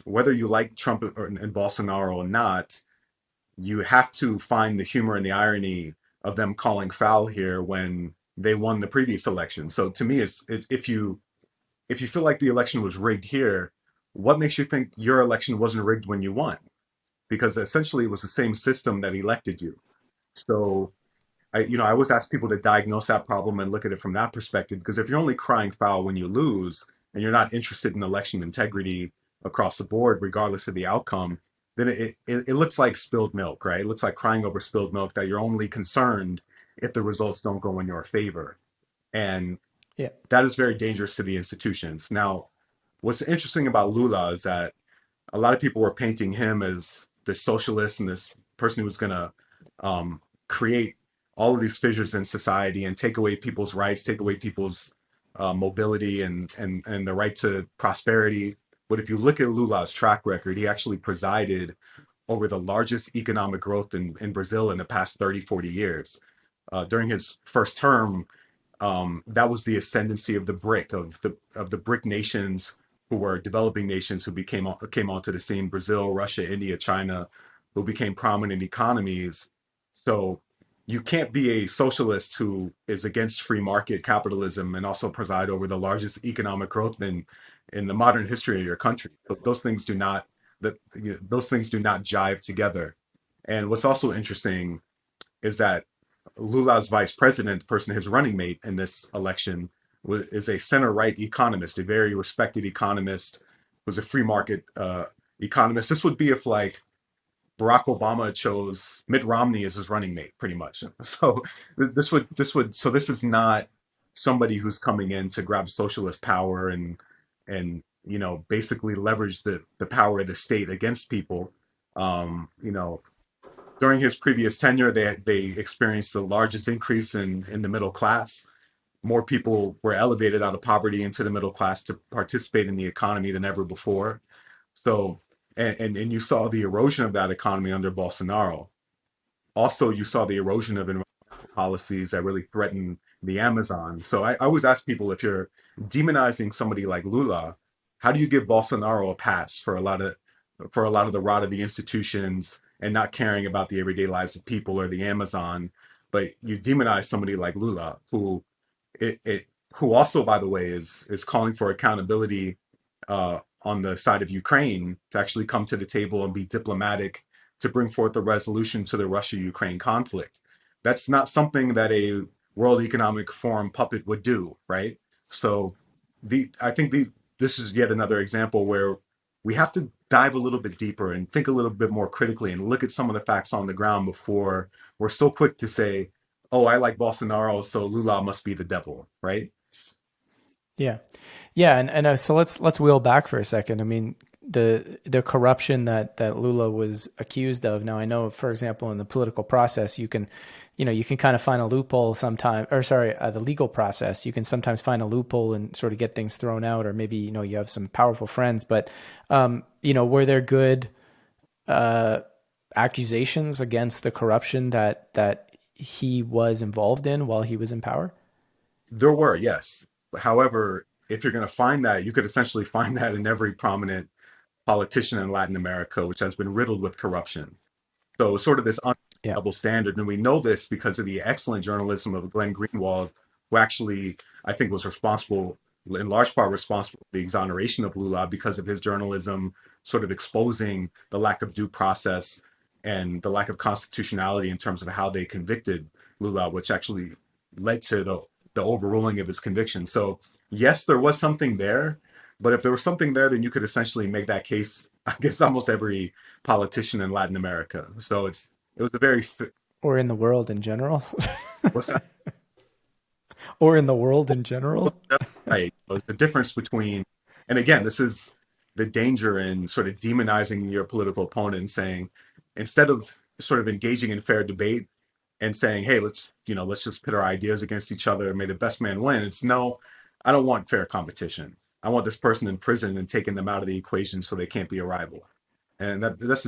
you like Trump and Bolsonaro or not, you have to find the humor and the irony of them calling foul here when they won the previous election. So to me, it's if you feel like the election was rigged here, what makes you think your election wasn't rigged when you won? Because essentially it was the same system that elected you. So I always ask people to diagnose that problem and look at it from that perspective, because if you're only crying foul when you lose and you're not interested in election integrity across the board, regardless of the outcome, then it looks like spilled milk, right? It looks like crying over spilled milk, that you're only concerned if the results don't go in your favor. And that is very dangerous to the institutions. Now, what's interesting about Lula is that a lot of people were painting him as this socialist and this person who was going to create all of these fissures in society and take away people's rights, take away people's mobility and the right to prosperity. But if you look at Lula's track record, he actually presided over the largest economic growth in Brazil in the past 30, 40 years. During his first term, that was the ascendancy of the BRIC nations, who were developing nations who came onto the scene: Brazil, Russia, India, China, who became prominent economies. So you can't be a socialist who is against free market capitalism and also preside over the largest economic growth in the modern history of your country. But those things do not jive together. And what's also interesting is that Lula's vice president, the person, his running mate in this election, is a center-right economist, a very respected economist, who's a free market economist. This would be if, like, Barack Obama chose Mitt Romney as his running mate, pretty much. So this is not somebody who's coming in to grab socialist power and basically leverage the power of the state against people. You know, during his previous tenure, they experienced the largest increase in the middle class. More people were elevated out of poverty into the middle class to participate in the economy than ever before. So, and you saw the erosion of that economy under Bolsonaro. Also, you saw the erosion of environmental policies that really threaten the Amazon. So I always ask people, if you're demonizing somebody like Lula, how do you give Bolsonaro a pass for a lot of the rot of the institutions and not caring about the everyday lives of people or the Amazon? But you demonize somebody like Lula, who also, by the way, is calling for accountability on the side of Ukraine to actually come to the table and be diplomatic to bring forth a resolution to the Russia-Ukraine conflict. That's not something that a World Economic Forum puppet would do, right? So I think this is yet another example where we have to dive a little bit deeper and think a little bit more critically and look at some of the facts on the ground before we're so quick to say, oh, I like Bolsonaro, so Lula must be the devil, right? Yeah, yeah, and so let's wheel back for a second. I mean, the corruption that Lula was accused of. Now, I know, for example, in the political process, you can kind of find a loophole sometime, or sorry, the legal process. You can sometimes find a loophole and sort of get things thrown out, or maybe you have some powerful friends. But were there good accusations against the corruption that he was involved in while he was in power? There were, yes. However, if you're going to find that, you could essentially find that in every prominent politician in Latin America, which has been riddled with corruption. So sort of this Yeah. double standard. And we know this because of the excellent journalism of Glenn Greenwald, who actually, I think, was responsible, in large part responsible for the exoneration of Lula because of his journalism, sort of exposing the lack of due process and the lack of constitutionality in terms of how they convicted Lula, which actually led to the overruling of his conviction. So yes, there was something there, but if there was something there, then you could essentially make that case, I guess, almost every politician in Latin America. So it was a very Or in the world in general. what's that? Or in the world in general. Right. The difference between, and again, this is the danger in sort of demonizing your political opponent and saying, instead of sort of engaging in fair debate and saying, hey, let's just pit our ideas against each other and may the best man win. It's no, I don't want fair competition. I want this person in prison and taking them out of the equation so they can't be a rival. And that's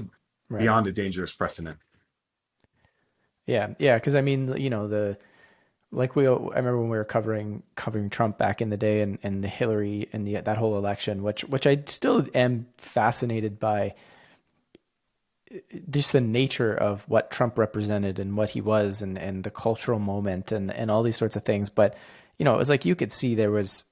Right. beyond a dangerous precedent. Yeah. Yeah. Because I mean, I remember when we were covering Trump back in the day, and the Hillary and that whole election, which I still am fascinated by, just the nature of what Trump represented and what he was, and the cultural moment, and all these sorts of things. But it was like you could see there was,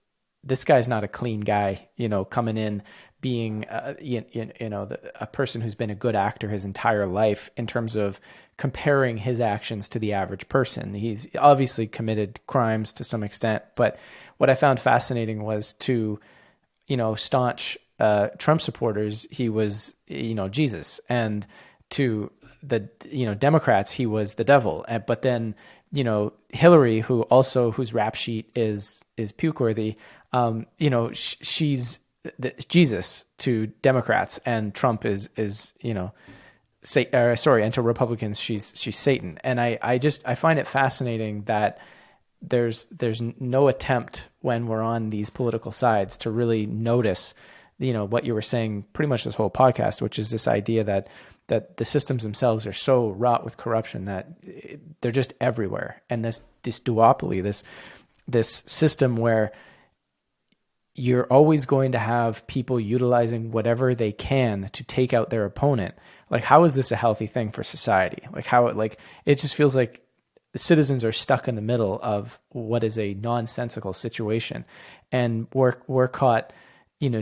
this guy's not a clean guy, coming in, being a person who's been a good actor his entire life, in terms of comparing his actions to the average person. He's obviously committed crimes to some extent, but what I found fascinating was, to staunch Trump supporters, he was Jesus, and to the Democrats, he was the devil. But then Hillary, whose rap sheet is puke worthy, she's Jesus to Democrats, and Trump is and to Republicans, she's Satan. And I find it fascinating that there's no attempt, when we're on these political sides, to really notice what you were saying pretty much this whole podcast, which is this idea that the systems themselves are so wrought with corruption that they're just everywhere. And this duopoly, this system where you're always going to have people utilizing whatever they can to take out their opponent. Like, how is this a healthy thing for society? It just feels like citizens are stuck in the middle of what is a nonsensical situation, and we're caught,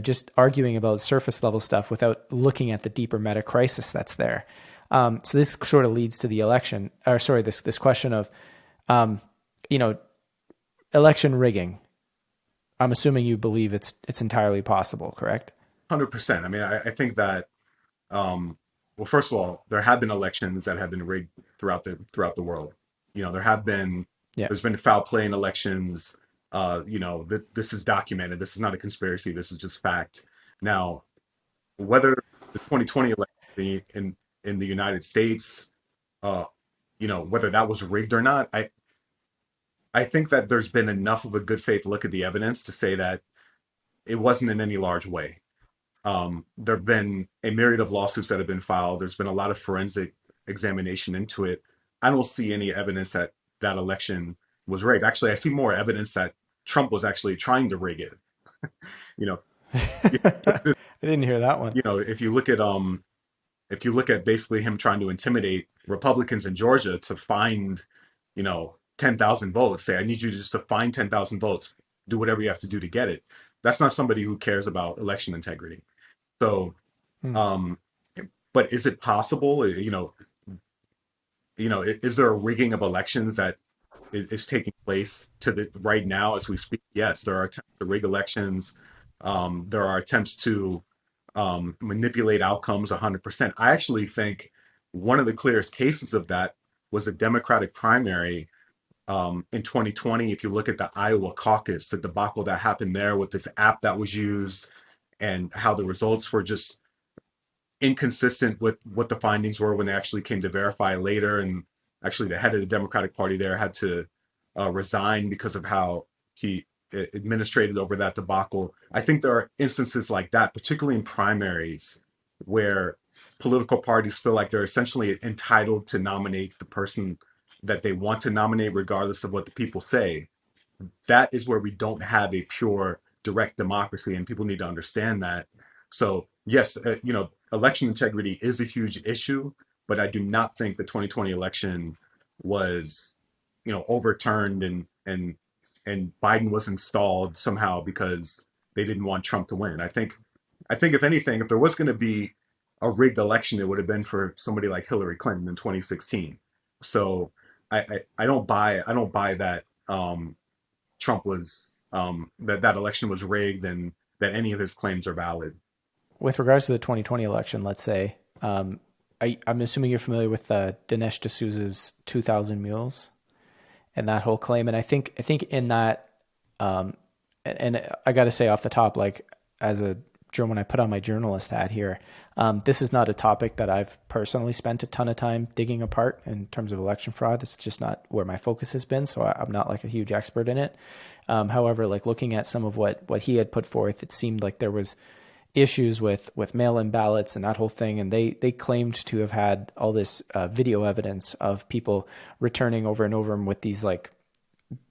just arguing about surface level stuff without looking at the deeper meta crisis that's there. So this sort of leads to the election, or sorry, this question of, election rigging. I'm assuming you believe it's entirely possible, correct? 100%. I mean, I think that um, well, first of all, there have been elections that have been rigged throughout the world. There have been Yeah. there's been foul play in elections. This is documented. This is not a conspiracy. This is just fact. Now, whether the 2020 election in the United States, uh, whether that was rigged or not, I think that there's been enough of a good faith look at the evidence to say that it wasn't in any large way. There have been a myriad of lawsuits that have been filed. There's been a lot of forensic examination into it. I don't see any evidence that that election was rigged. Actually, I see more evidence that Trump was actually trying to rig it. You know, I didn't hear that one. if you look at basically him trying to intimidate Republicans in Georgia to find, 10,000 votes, say, I need you just to find 10,000 votes, do whatever you have to do to get it. That's not somebody who cares about election integrity. So, Hmm. um, but is it possible? Is there a rigging of elections that is taking place to the right now as we speak? Yes, there are attempts to rig elections. There are attempts to manipulate outcomes 100%. I actually think one of the clearest cases of that was the Democratic primary in 2020. If you look at the Iowa caucus, the debacle that happened there with this app that was used and how the results were just inconsistent with what the findings were when they actually came to verify later. And actually, the head of the Democratic Party there had to resign because of how he administrated over that debacle. I think there are instances like that, particularly in primaries, where political parties feel like they're essentially entitled to nominate the person that they want to nominate, regardless of what the people say. That is where we don't have a pure direct democracy, and people need to understand that. So yes, election integrity is a huge issue, but I do not think the 2020 election was, overturned and Biden was installed somehow because they didn't want Trump to win. I think if anything, if there was going to be a rigged election, it would have been for somebody like Hillary Clinton in 2016. So I don't buy that Trump was that election was rigged and that any of his claims are valid. With regards to the 2020 election, let's say, I'm assuming you're familiar with Dinesh D'Souza's 2,000 Mules and that whole claim. And I think in that, um, and I got to say off the top, like as a when I put on my journalist hat here, this is not a topic that I've personally spent a ton of time digging apart in terms of election fraud. It's just not where my focus has been, so I'm not like a huge expert in it. However, like looking at some of what he had put forth, it seemed like there was issues with mail-in ballots and that whole thing, and they claimed to have had all this video evidence of people returning over and over with these like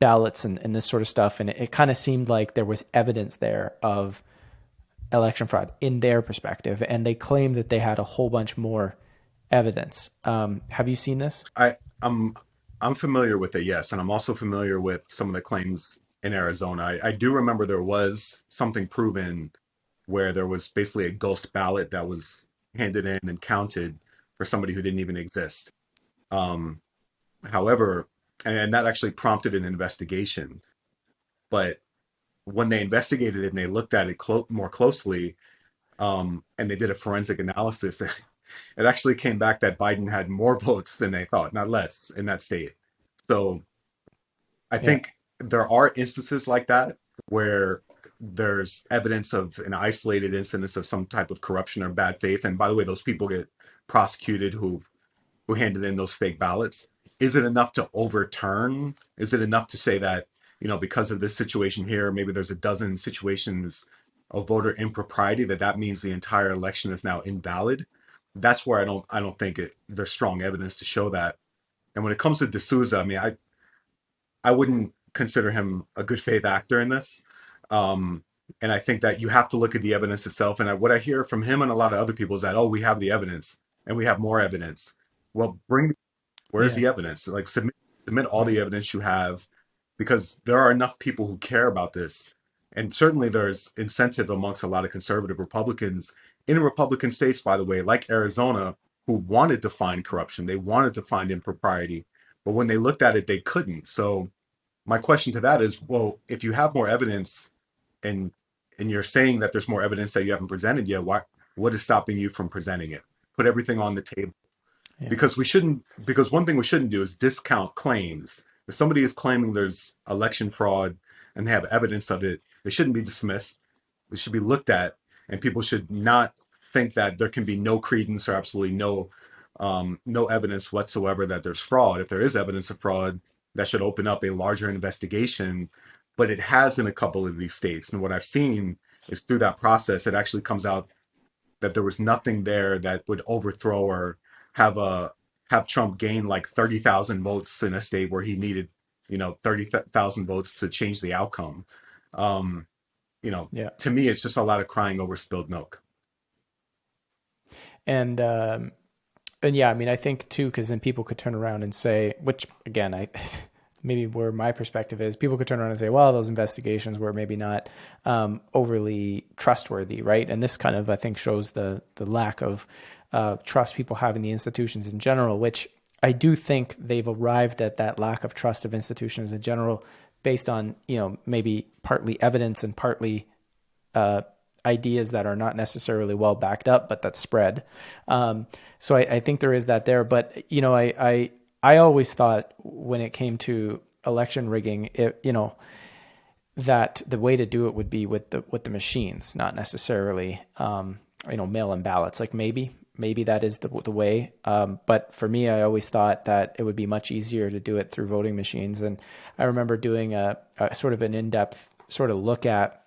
ballots and this sort of stuff, and it kind of seemed like there was evidence there of election fraud in their perspective, and they claimed that they had a whole bunch more evidence. Have you seen this? I'm familiar with it, yes, and I'm also familiar with some of the claims in Arizona. I do remember there was something proven where there was basically a ghost ballot that was handed in and counted for somebody who didn't even exist. Um, However, and that actually prompted an investigation. But when they investigated it and they looked at it more closely, and they did a forensic analysis, it actually came back that Biden had more votes than they thought, not less, in that state. So I Yeah. think there are instances like that where there's evidence of an isolated incidence of some type of corruption or bad faith. And by the way, those people get prosecuted who handed in those fake ballots. Is it enough to overturn? Is it enough to say that, because of this situation here, maybe there's a dozen situations of voter impropriety that means the entire election is now invalid? That's where I don't think there's strong evidence to show that. And when it comes to D'Souza, I mean, I wouldn't consider him a good faith actor in this. Um, and I think that you have to look at the evidence itself. And what I hear from him and a lot of other people is that, oh, we have the evidence and we have more evidence. Well, where's Yeah. the evidence? Like submit all the Right. evidence you have, because there are enough people who care about this. And certainly there's incentive amongst a lot of conservative Republicans in Republican states, by the way, like Arizona, who wanted to find corruption. They wanted to find impropriety. But when they looked at it, they couldn't. So my question to that is, well, if you have more evidence and you're saying that there's more evidence that you haven't presented yet, what is stopping you from presenting it? put everything on the table. Yeah. Because one thing we shouldn't do is discount claims. If somebody is claiming there's election fraud and they have evidence of it, they shouldn't be dismissed. They should be looked at, and people should not think that there can be no credence or absolutely no evidence whatsoever that there's fraud. If there is evidence of fraud, that should open up a larger investigation. But it has in a couple of these states, and what I've seen is through that process, it actually comes out that there was nothing there that would overthrow or have a have Trump gain like 30,000 votes in a state where he needed, 30,000 votes to change the outcome. Um, Yeah. to me, it's just a lot of crying over spilled milk. And, and yeah, I mean, I think too, because then people could turn around and say, which again, I maybe where my perspective is, people could turn around and say, well, those investigations were maybe not overly trustworthy, right? And this kind of, I think, shows the lack of trust people have in the institutions in general, which I do think they've arrived at that lack of trust of institutions in general based on, maybe partly evidence and partly ideas that are not necessarily well backed up, but that spread. So I think there is that there. But I always thought when it came to election rigging, that the way to do it would be with the machines, not necessarily mail-in ballots. Like maybe that is the way. But for me, I always thought that it would be much easier to do it through voting machines. And I remember doing a sort of an in-depth sort of look at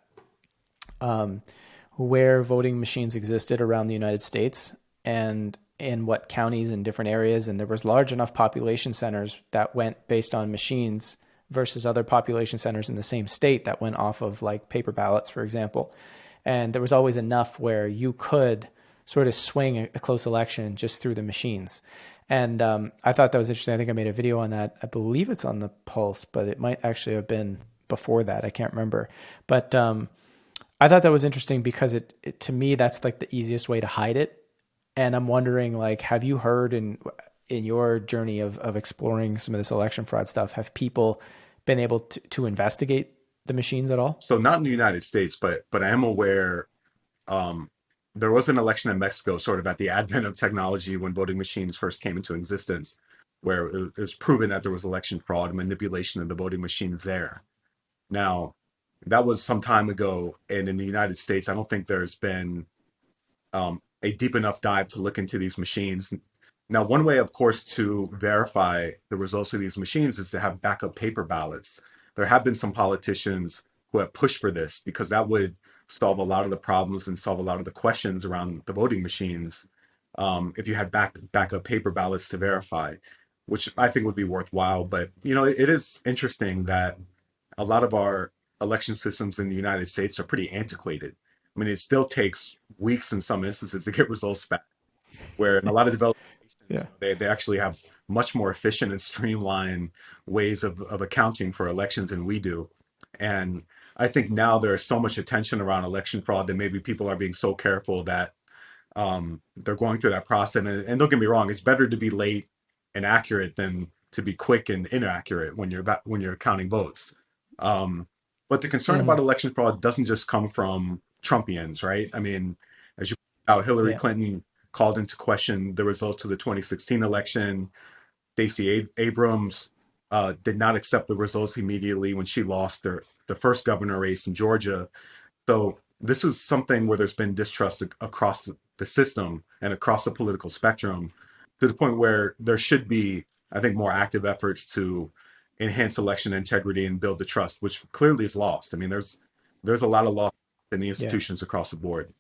where voting machines existed around the United States and in what counties and different areas. And there was large enough population centers that went based on machines versus other population centers in the same state that went off of like paper ballots, for example. And there was always enough where you could sort of swing a close election just through the machines. And I thought that was interesting. I think I made a video on that. I believe it's on the Pulse, but it might actually have been before that. I can't remember. But I thought that was interesting because it to me, that's like the easiest way to hide it. And I'm wondering, like, have you heard in your journey of exploring some of this election fraud stuff, have people been able to investigate the machines at all? So not in the United States, but I am aware um, there was an election in Mexico, sort of at the advent of technology when voting machines first came into existence, where it was proven that there was election fraud, manipulation of the voting machines there. Now, that was some time ago, and in the United States, I don't think there's been a deep enough dive to look into these machines. Now, one way, of course, to verify the results of these machines is to have backup paper ballots. There have been some politicians who have pushed for this because that would solve a lot of the problems and solve a lot of the questions around the voting machines if you had backup paper ballots to verify, which I think would be worthwhile. But it is interesting that a lot of our election systems in the United States are pretty antiquated. I mean, it still takes weeks in some instances to get results back, where in a lot of developed nations, Yeah. they actually have much more efficient and streamlined ways of accounting for elections than we do. And I think now there's so much attention around election fraud that maybe people are being so careful that they're going through that process. And don't get me wrong, it's better to be late and accurate than to be quick and inaccurate when you're counting votes. But the concern Mm-hmm. about election fraud doesn't just come from Trumpians, right? I mean, as you point out, Hillary Yeah. Clinton called into question the results of the 2016 election. Stacey Abrams did not accept the results immediately when she lost the first governor race in Georgia. So this is something where there's been distrust across the system and across the political spectrum to the point where there should be, I think, more active efforts to enhance election integrity and build the trust, which clearly is lost. I mean, there's a lot of loss in the Yeah. institutions across the board.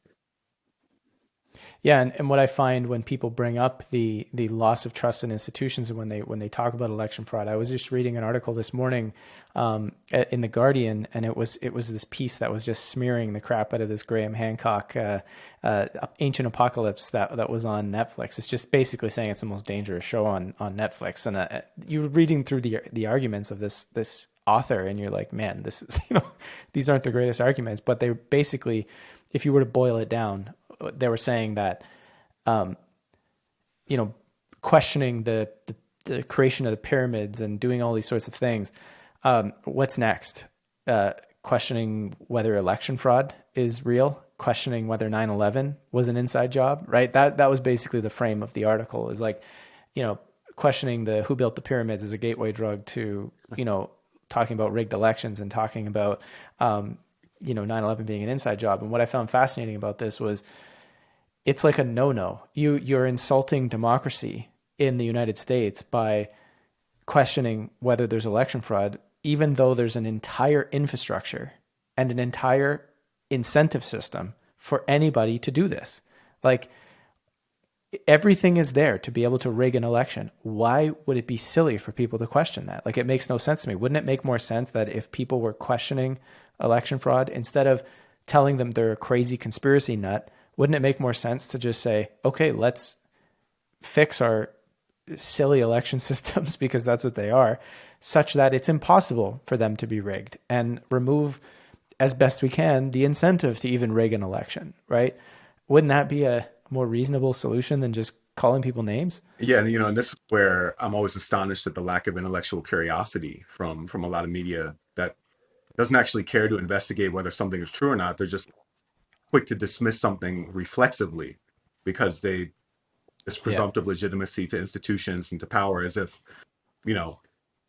Yeah, and what I find when people bring up the loss of trust in institutions and when they talk about election fraud, I was just reading an article this morning in the Guardian, and it was this piece that was just smearing the crap out of this Graham Hancock Ancient Apocalypse that was on Netflix. It's just basically saying it's the most dangerous show on Netflix, and you're reading through the arguments of this author, and you're like, man, this is these aren't the greatest arguments, but they basically, if you were to boil it down, they were saying that, questioning the creation of the pyramids and doing all these sorts of things. What's next? questioning whether election fraud is real, questioning whether 9/11 was an inside job, right? That was basically the frame of the article, is like, you know, questioning the who built the pyramids as a gateway drug to, you know, talking about rigged elections and talking about, 9/11 being an inside job. And what I found fascinating about this was it's like a no-no. You're insulting democracy in the United States by questioning whether there's election fraud, even though there's an entire infrastructure and an entire incentive system for anybody to do this. Like, everything is there to be able to rig an election. Why would it be silly for people to question that? Like, it makes no sense to me. Wouldn't it make more sense that if people were questioning election fraud, instead of telling them they're a crazy conspiracy nut, wouldn't it make more sense to just say, okay, let's fix our silly election systems, because that's what they are, such that it's impossible for them to be rigged, and remove as best we can the incentive to even rig an election, right? Wouldn't that be a more reasonable solution than just calling people names? Yeah, and and this is where I'm always astonished at the lack of intellectual curiosity from a lot of media that doesn't actually care to investigate whether something is true or not. They're just quick to dismiss something reflexively because they this Yeah. presumptive legitimacy to institutions and to power, as if you know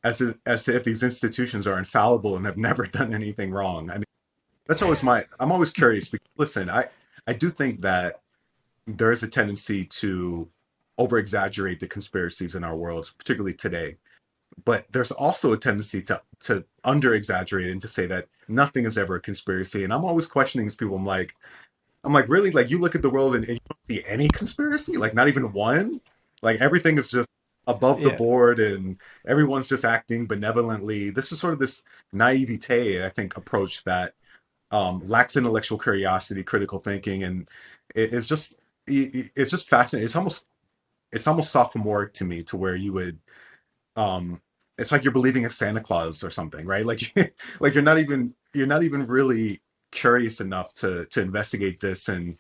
as if these institutions are infallible and have never done anything wrong. I mean, that's always my I'm always curious because listen, I do think that there is a tendency to over exaggerate the conspiracies in our world, particularly today. But there's also a tendency to under exaggerate and to say that nothing is ever a conspiracy. And I'm always questioning these people. I'm like, really? Like, you look at the world and you don't see any conspiracy? Like, not even one? Like, everything is just above the Yeah. board and everyone's just acting benevolently. This is sort of this naivete, I think, approach that lacks intellectual curiosity, critical thinking, and it's just it's just fascinating. It's almost sophomoric to me, to where you would it's like you're believing in Santa Claus or something, right? Like like you're not even really curious enough to investigate this and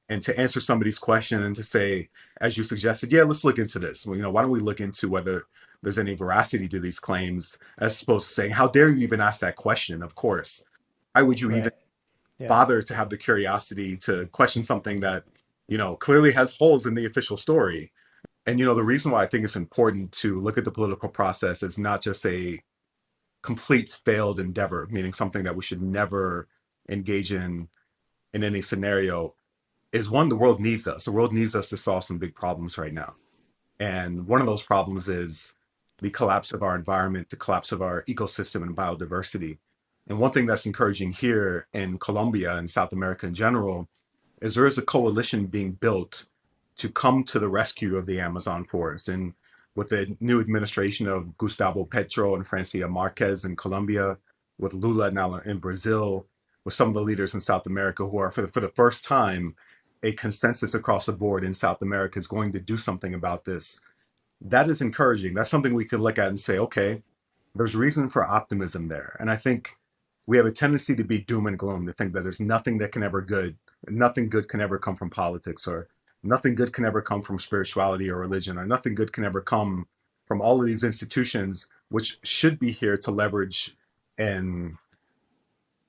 to answer somebody's question and to say, as you suggested, yeah, let's look into this. Well, why don't we look into whether there's any veracity to these claims, as opposed to saying, how dare you even ask that question? Of course. Why would you even Right. Yeah. bother to have the curiosity to question something that, clearly has holes in the official story? And the reason why I think it's important to look at the political process as not just a complete failed endeavor, meaning something that we should never engage in any scenario, is one, the world needs us. The world needs us to solve some big problems right now. And one of those problems is the collapse of our environment, the collapse of our ecosystem and biodiversity. And one thing that's encouraging here in Colombia and South America in general is there is a coalition being built to come to the rescue of the Amazon forest. And with the new administration of Gustavo Petro and Francia Marquez in Colombia, with Lula now in Brazil, with some of the leaders in South America who are, for the first time, a consensus across the board in South America is going to do something about this. That is encouraging. That's something we could look at and say, okay, there's reason for optimism there. And I think we have a tendency to be doom and gloom, to think that there's nothing that can ever good, nothing good can ever come from politics, or nothing good can ever come from spirituality or religion, or nothing good can ever come from all of these institutions, which should be here to leverage and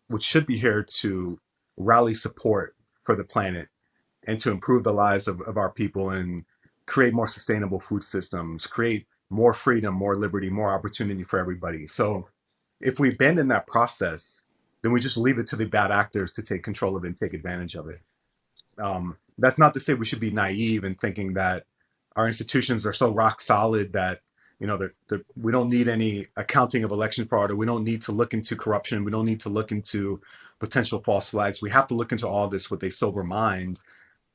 which should be here to rally support for the planet and to improve the lives of our people and create more sustainable food systems, create more freedom, more liberty, more opportunity for everybody. So if we abandon that process, then we just leave it to the bad actors to take control of it and take advantage of it. That's not to say we should be naive in thinking that our institutions are so rock solid that we don't need any accounting of election fraud, or we don't need to look into corruption. We don't need to look into potential false flags. We have to look into all this with a sober mind.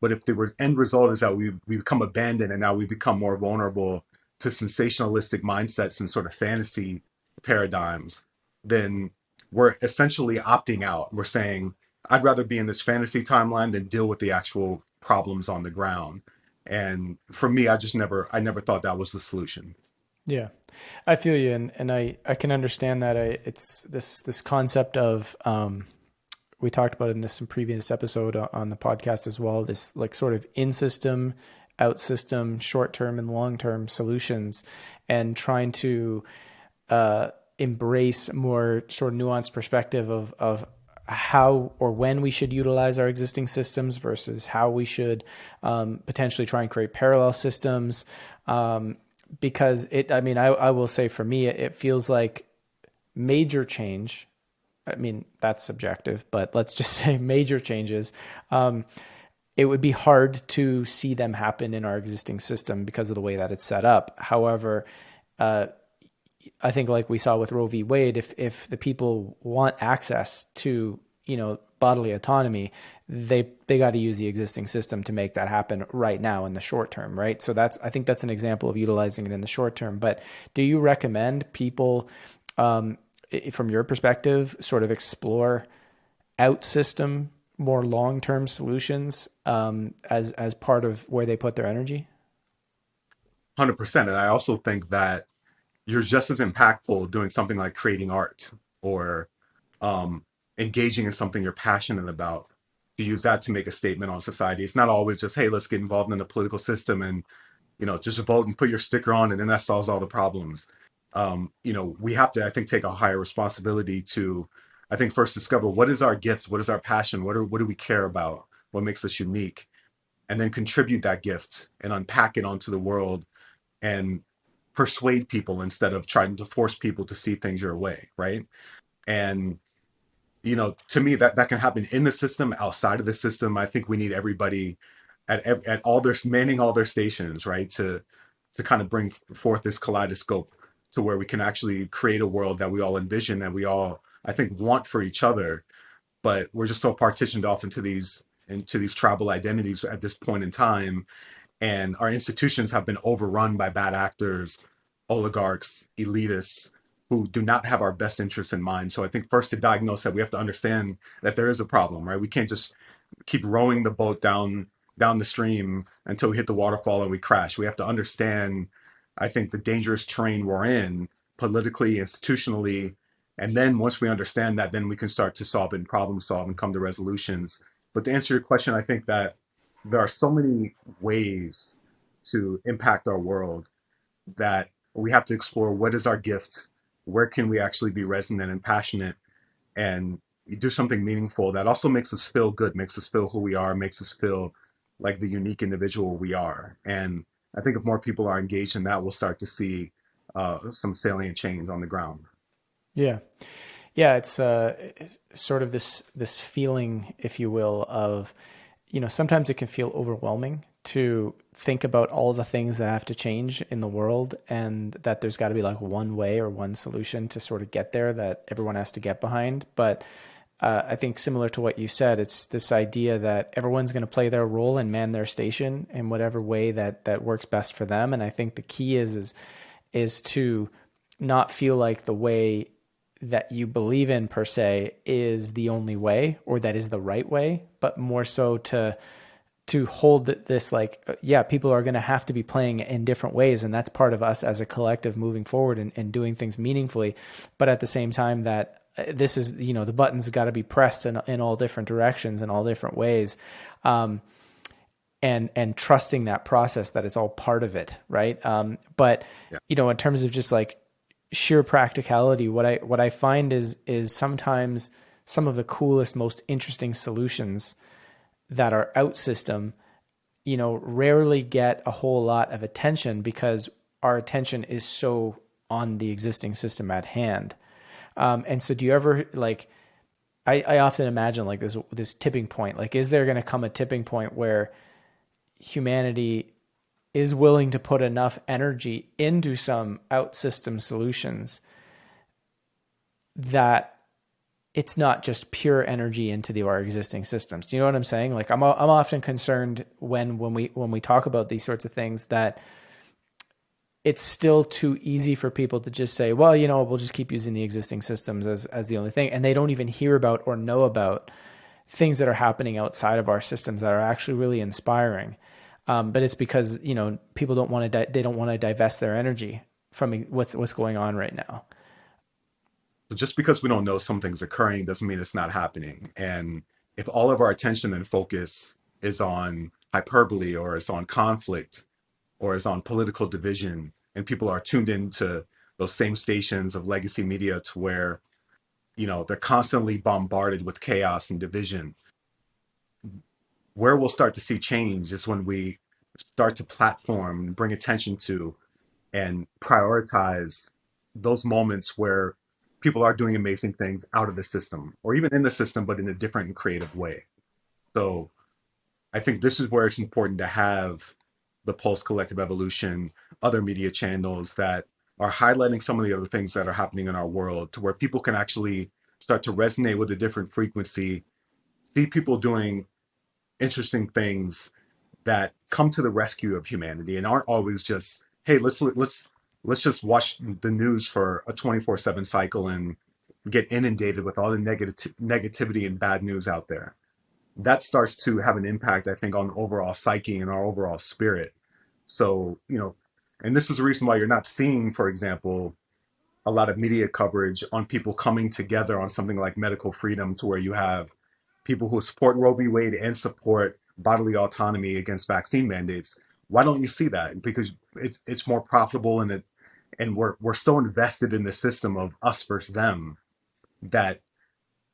But if the end result is that we become abandoned and now we become more vulnerable to sensationalistic mindsets and sort of fantasy paradigms, then we're essentially opting out. We're saying, I'd rather be in this fantasy timeline than deal with the actual problems on the ground. And for me, I never thought that was the solution. Yeah. I feel you. And I can understand that. It's this concept of, we talked about it in this some previous episode on the podcast as well, this like sort of in system, out system, short term and long term solutions, and trying to embrace more sort of nuanced perspective of how or when we should utilize our existing systems versus how we should potentially try and create parallel systems. Because I mean, I will say for me, it feels like major change. I mean, that's subjective, but let's just say major changes. It would be hard to see them happen in our existing system because of the way that it's set up. However, I think like we saw with Roe v. Wade, if the people want access to, bodily autonomy, they got to use the existing system to make that happen right now in the short term, right? So I think that's an example of utilizing it in the short term. But do you recommend people, from your perspective, sort of explore out system, more long term solutions as part of where they put their energy? 100%. And I also think that you're just as impactful doing something like creating art or um, engaging in something you're passionate about, to use that to make a statement on society. It's not always just, hey, let's get involved in the political system and, just vote and put your sticker on and then that solves all the problems. We have to, I think, take a higher responsibility to, I think, first discover what is our gifts, what is our passion, what do we care about, what makes us unique, and then contribute that gift and unpack it onto the world and persuade people instead of trying to force people to see things your way, right? And to me, that can happen in the system, outside of the system. I think we need everybody at all their manning all their stations, right, to kind of bring forth this kaleidoscope to where we can actually create a world that we all envision, that we all, I think, want for each other. But we're just so partitioned off into these tribal identities at this point in time, and our institutions have been overrun by bad actors, oligarchs, elitists who do not have our best interests in mind. So I think first, to diagnose that, we have to understand that there is a problem, right? We can't just keep rowing the boat down the stream until we hit the waterfall and we crash. We have to understand, I think, the dangerous terrain we're in politically, institutionally, and then once we understand that, then we can start to solve and problem solve and come to resolutions. But to answer your question, I think that there are so many ways to impact our world that we have to explore what is our gift, where can we actually be resonant and passionate, and do something meaningful that also makes us feel good, makes us feel who we are, makes us feel like the unique individual we are. And I think if more people are engaged in that, we'll start to see some salient change on the ground. Yeah. Yeah, it's sort of this feeling, if you will, of, sometimes it can feel overwhelming to think about all the things that have to change in the world, and that there's got to be like one way or one solution to sort of get there that everyone has to get behind. But I think similar to what you said, it's this idea that everyone's going to play their role and man their station in whatever way that works best for them. And I think the key is to not feel like the way that you believe in per se is the only way or that is the right way, but more so to hold this like, yeah, people are going to have to be playing in different ways. And that's part of us as a collective moving forward and doing things meaningfully. But at the same time that this is, the buttons got to be pressed in all different directions in all different ways. And trusting that process, that it's all part of it. Right. But, Yeah. in terms of just like sheer practicality, what I find is sometimes some of the coolest, most interesting solutions that are out system, rarely get a whole lot of attention because our attention is so on the existing system at hand. And so do you ever like, I often imagine like this tipping point, like, is there going to come a tipping point where humanity is willing to put enough energy into some out system solutions that it's not just pure energy into our existing systems? Do you know what I'm saying? Like I'm often concerned when we talk about these sorts of things that it's still too easy for people to just say, well, we'll just keep using the existing systems as the only thing. And they don't even hear about or know about things that are happening outside of our systems that are actually really inspiring. But it's because, people don't want to, they don't want to divest their energy from what's going on right now. So just because we don't know something's occurring doesn't mean it's not happening. And if all of our attention and focus is on hyperbole or is on conflict or is on political division, and people are tuned into those same stations of legacy media to where, they're constantly bombarded with chaos and division. Where we'll start to see change is when we start to platform, bring attention to, and prioritize those moments where people are doing amazing things out of the system or even in the system, but in a different and creative way. So I think this is where it's important to have the Pulse Collective Evolution, other media channels that are highlighting some of the other things that are happening in our world to where people can actually start to resonate with a different frequency, see people doing interesting things that come to the rescue of humanity and aren't always just, hey, let's just watch the news for a 24/7 cycle and get inundated with all the negativity and bad news out there. That starts to have an impact, I think, on overall psyche and our overall spirit. So, and this is the reason why you're not seeing, for example, a lot of media coverage on people coming together on something like medical freedom, to where you have people who support Roe v. Wade and support bodily autonomy against vaccine mandates. Why don't you see that? Because it's more profitable, and we're so invested in the system of us versus them that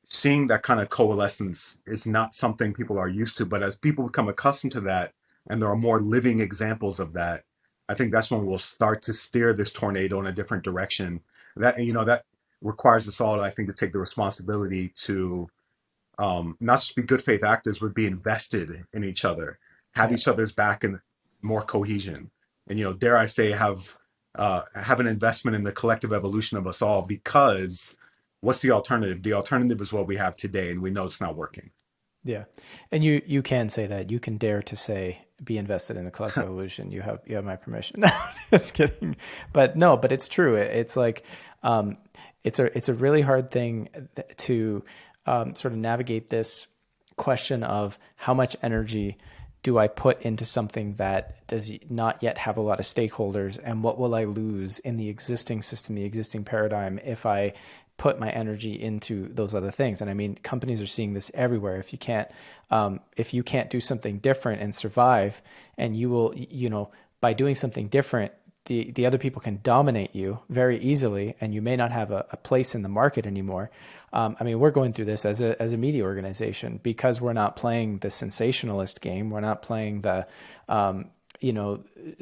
seeing that kind of coalescence is not something people are used to. But as people become accustomed to that, and there are more living examples of that, I think that's when we'll start to steer this tornado in a different direction. That requires us all, I think, to take the responsibility to not just be good faith actors, but be invested in each other, have Yeah. each other's back, and more cohesion. And dare I say, have an investment in the collective evolution of us all, because what's the alternative? The alternative is what we have today, and we know it's not working. Yeah. And you can say that. You can dare to say be invested in the collective evolution. You have my permission. No, just kidding. But no, but it's true. It's like it's a really hard thing to sort of navigate this question of how much energy do I put into something that does not yet have a lot of stakeholders, and what will I lose in the existing system, the existing paradigm, if I put my energy into those other things. And I mean, companies are seeing this everywhere. If you can't do something different and survive, and you will, by doing something different, the other people can dominate you very easily, and you may not have a place in the market anymore. I mean, we're going through this as a media organization because we're not playing the sensationalist game. We're not playing the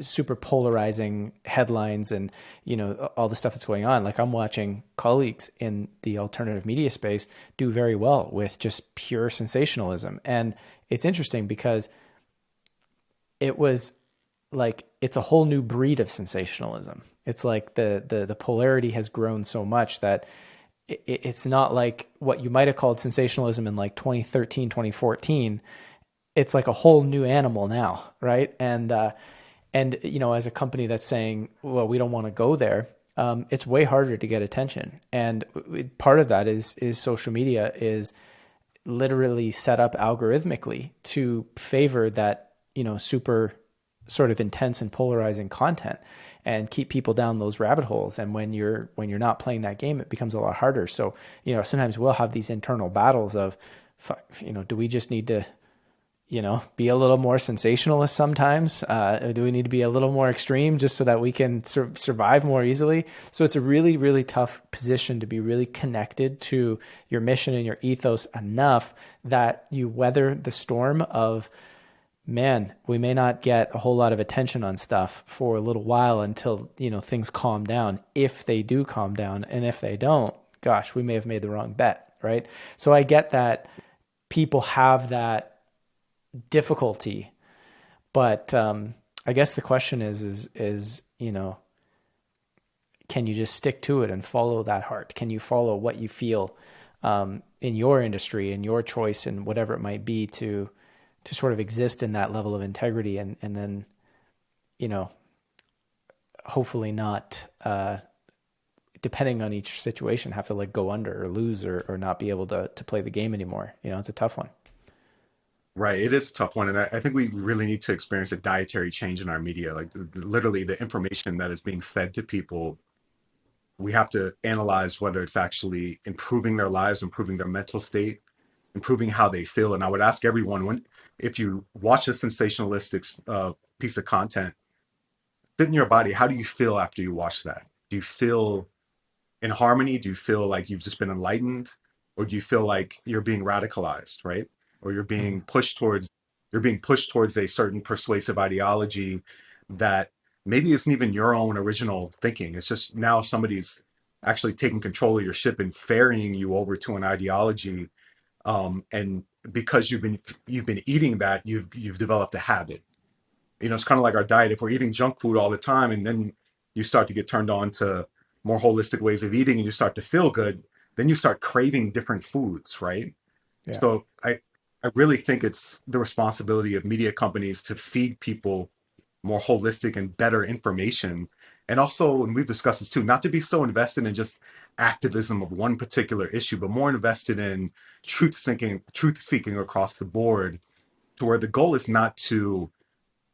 super polarizing headlines and, all the stuff that's going on. Like, I'm watching colleagues in the alternative media space do very well with just pure sensationalism. And it's interesting because it was like, it's a whole new breed of sensationalism. It's like the polarity has grown so much that it's not like what you might have called sensationalism in like 2013, 2014. It's like a whole new animal now, right? And as a company that's saying, well, we don't want to go there, it's way harder to get attention. And part of that is social media is literally set up algorithmically to favor that, super sort of intense and polarizing content, and keep people down those rabbit holes. And when you're not playing that game, it becomes a lot harder. So, sometimes we'll have these internal battles of, do we just need to, be a little more sensationalist sometimes? Do we need to be a little more extreme just so that we can survive more easily? So it's a really, really tough position to be really connected to your mission and your ethos enough that you weather the storm of, man, we may not get a whole lot of attention on stuff for a little while until, things calm down, if they do calm down. And if they don't, gosh, we may have made the wrong bet, right? So I get that people have that difficulty, but I guess the question is, can you just stick to it and follow that heart? Can you follow what you feel in your industry and your choice and whatever it might be to sort of exist in that level of integrity, and then, hopefully not, depending on each situation, have to like go under or lose or not be able to play the game anymore. It's a tough one. Right, it is a tough one, and I think we really need to experience a dietary change in our media. Like, literally, the information that is being fed to people, we have to analyze whether it's actually improving their lives, improving their mental state, improving how they feel. And I would ask everyone, if you watch a sensationalistic piece of content, sit in your body. How do you feel after you watch that? Do you feel in harmony? Do you feel like you've just been enlightened, or do you feel like you're being radicalized, right? Or Mhm. you're being pushed towards a certain persuasive ideology that maybe isn't even your own original thinking. It's just now somebody's actually taking control of your ship and ferrying you over to an ideology. And because you've been eating that, you've developed a habit. It's kind of like our diet. If we're eating junk food all the time, and then you start to get turned on to more holistic ways of eating, and you start to feel good, then you start craving different foods, right? Yeah. So I really think it's the responsibility of media companies to feed people more holistic and better information. And also, and we've discussed this too, not to be so invested in just activism of one particular issue, but more invested in truth seeking across the board, to where the goal is not to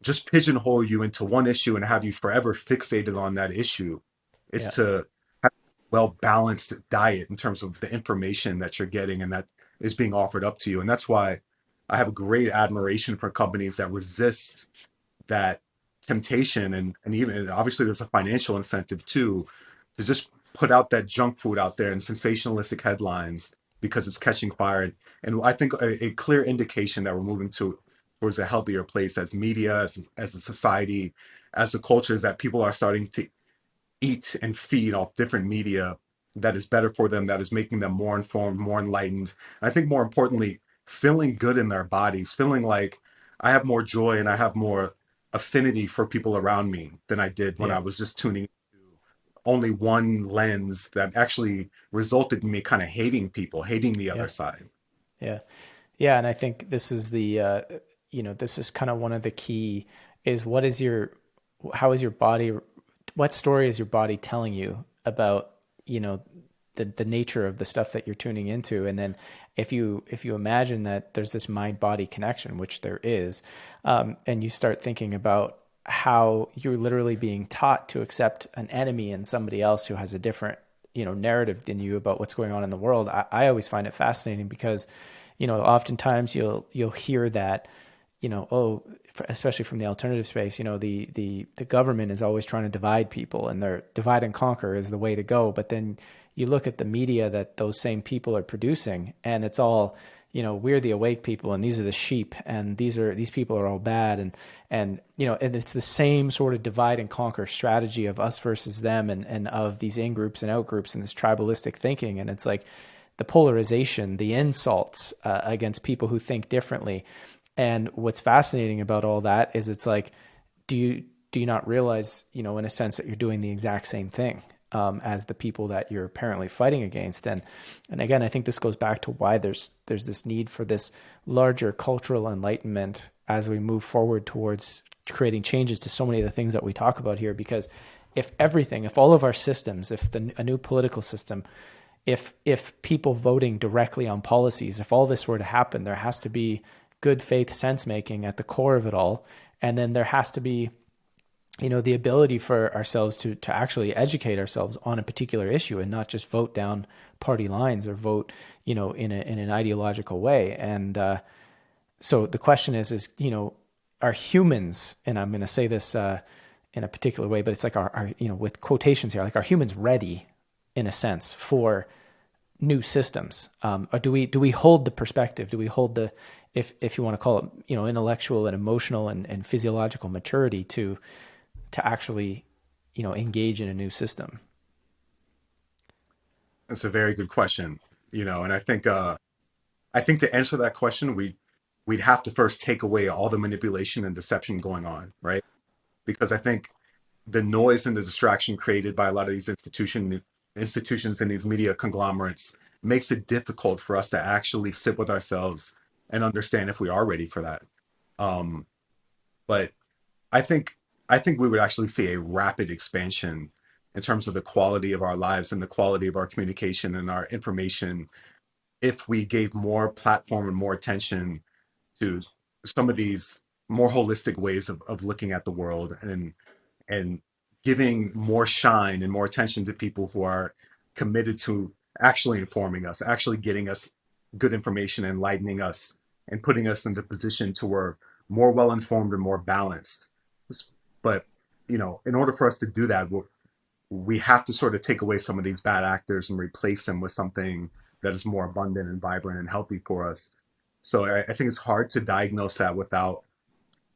just pigeonhole you into one issue and have you forever fixated on that issue. It's Yeah. to have a well balanced diet in terms of the information that you're getting and that is being offered up to you. And that's why I have a great admiration for companies that resist that temptation, and even obviously there's a financial incentive too, to just put out that junk food out there in sensationalistic headlines because it's catching fire. And I think a clear indication that we're moving towards a healthier place as media, as a society, as a culture, is that people are starting to eat and feed off different media that is better for them, that is making them more informed, more enlightened. And I think more importantly, feeling good in their bodies, feeling like I have more joy and I have more affinity for people around me than I did when Yeah. I was just tuning only one lens that actually resulted in me kind of hating people, hating the Yeah. other side. Yeah. Yeah. And I think this is this is kind of one of the key is how is your body, what story is your body telling you about, you know, the nature of the stuff that you're tuning into. And then if you imagine that there's this mind body connection, which there is, and you start thinking about how you're literally being taught to accept an enemy and somebody else who has a different, narrative than you about what's going on in the world. I always find it fascinating because, oftentimes you'll hear that, oh, especially from the alternative space, the government is always trying to divide people, and their divide and conquer is the way to go. But then you look at the media that those same people are producing, and it's all, we're the awake people, and these are the sheep, and these people are all bad, and it's the same sort of divide and conquer strategy of us versus them, and of these in groups and out groups, and this tribalistic thinking, and it's like the polarization, the insults against people who think differently. And what's fascinating about all that is it's like, do you not realize, in a sense, that you're doing the exact same thing as the people that you're apparently fighting against? And again, I think this goes back to why there's this need for this larger cultural enlightenment as we move forward towards creating changes to so many of the things that we talk about here. Because if all of our systems, a new political system, if people voting directly on policies, if all this were to happen, there has to be good faith sense making at the core of it all. And then there has to be, the ability for ourselves to actually educate ourselves on a particular issue and not just vote down party lines or vote, in an ideological way. And so the question is, are humans, and I'm going to say this in a particular way, but it's like our, with quotations here, like, are humans ready in a sense for new systems? Or do we hold the perspective? Do we hold the, if you want to call it, intellectual and emotional and physiological maturity to actually, engage in a new system? That's a very good question. And I think to answer that question, we'd have to first take away all the manipulation and deception going on, right? Because I think the noise and the distraction created by a lot of these institutions and these media conglomerates makes it difficult for us to actually sit with ourselves and understand if we are ready for that. Um, but I think I think we would actually see a rapid expansion in terms of the quality of our lives and the quality of our communication and our information if we gave more platform and more attention to some of these more holistic ways of looking at the world, and giving more shine and more attention to people who are committed to actually informing us, actually getting us good information, enlightening us, and putting us in the position to where more well informed and more balanced. But in order for us to do that, we have to sort of take away some of these bad actors and replace them with something that is more abundant and vibrant and healthy for us. So I think it's hard to diagnose that without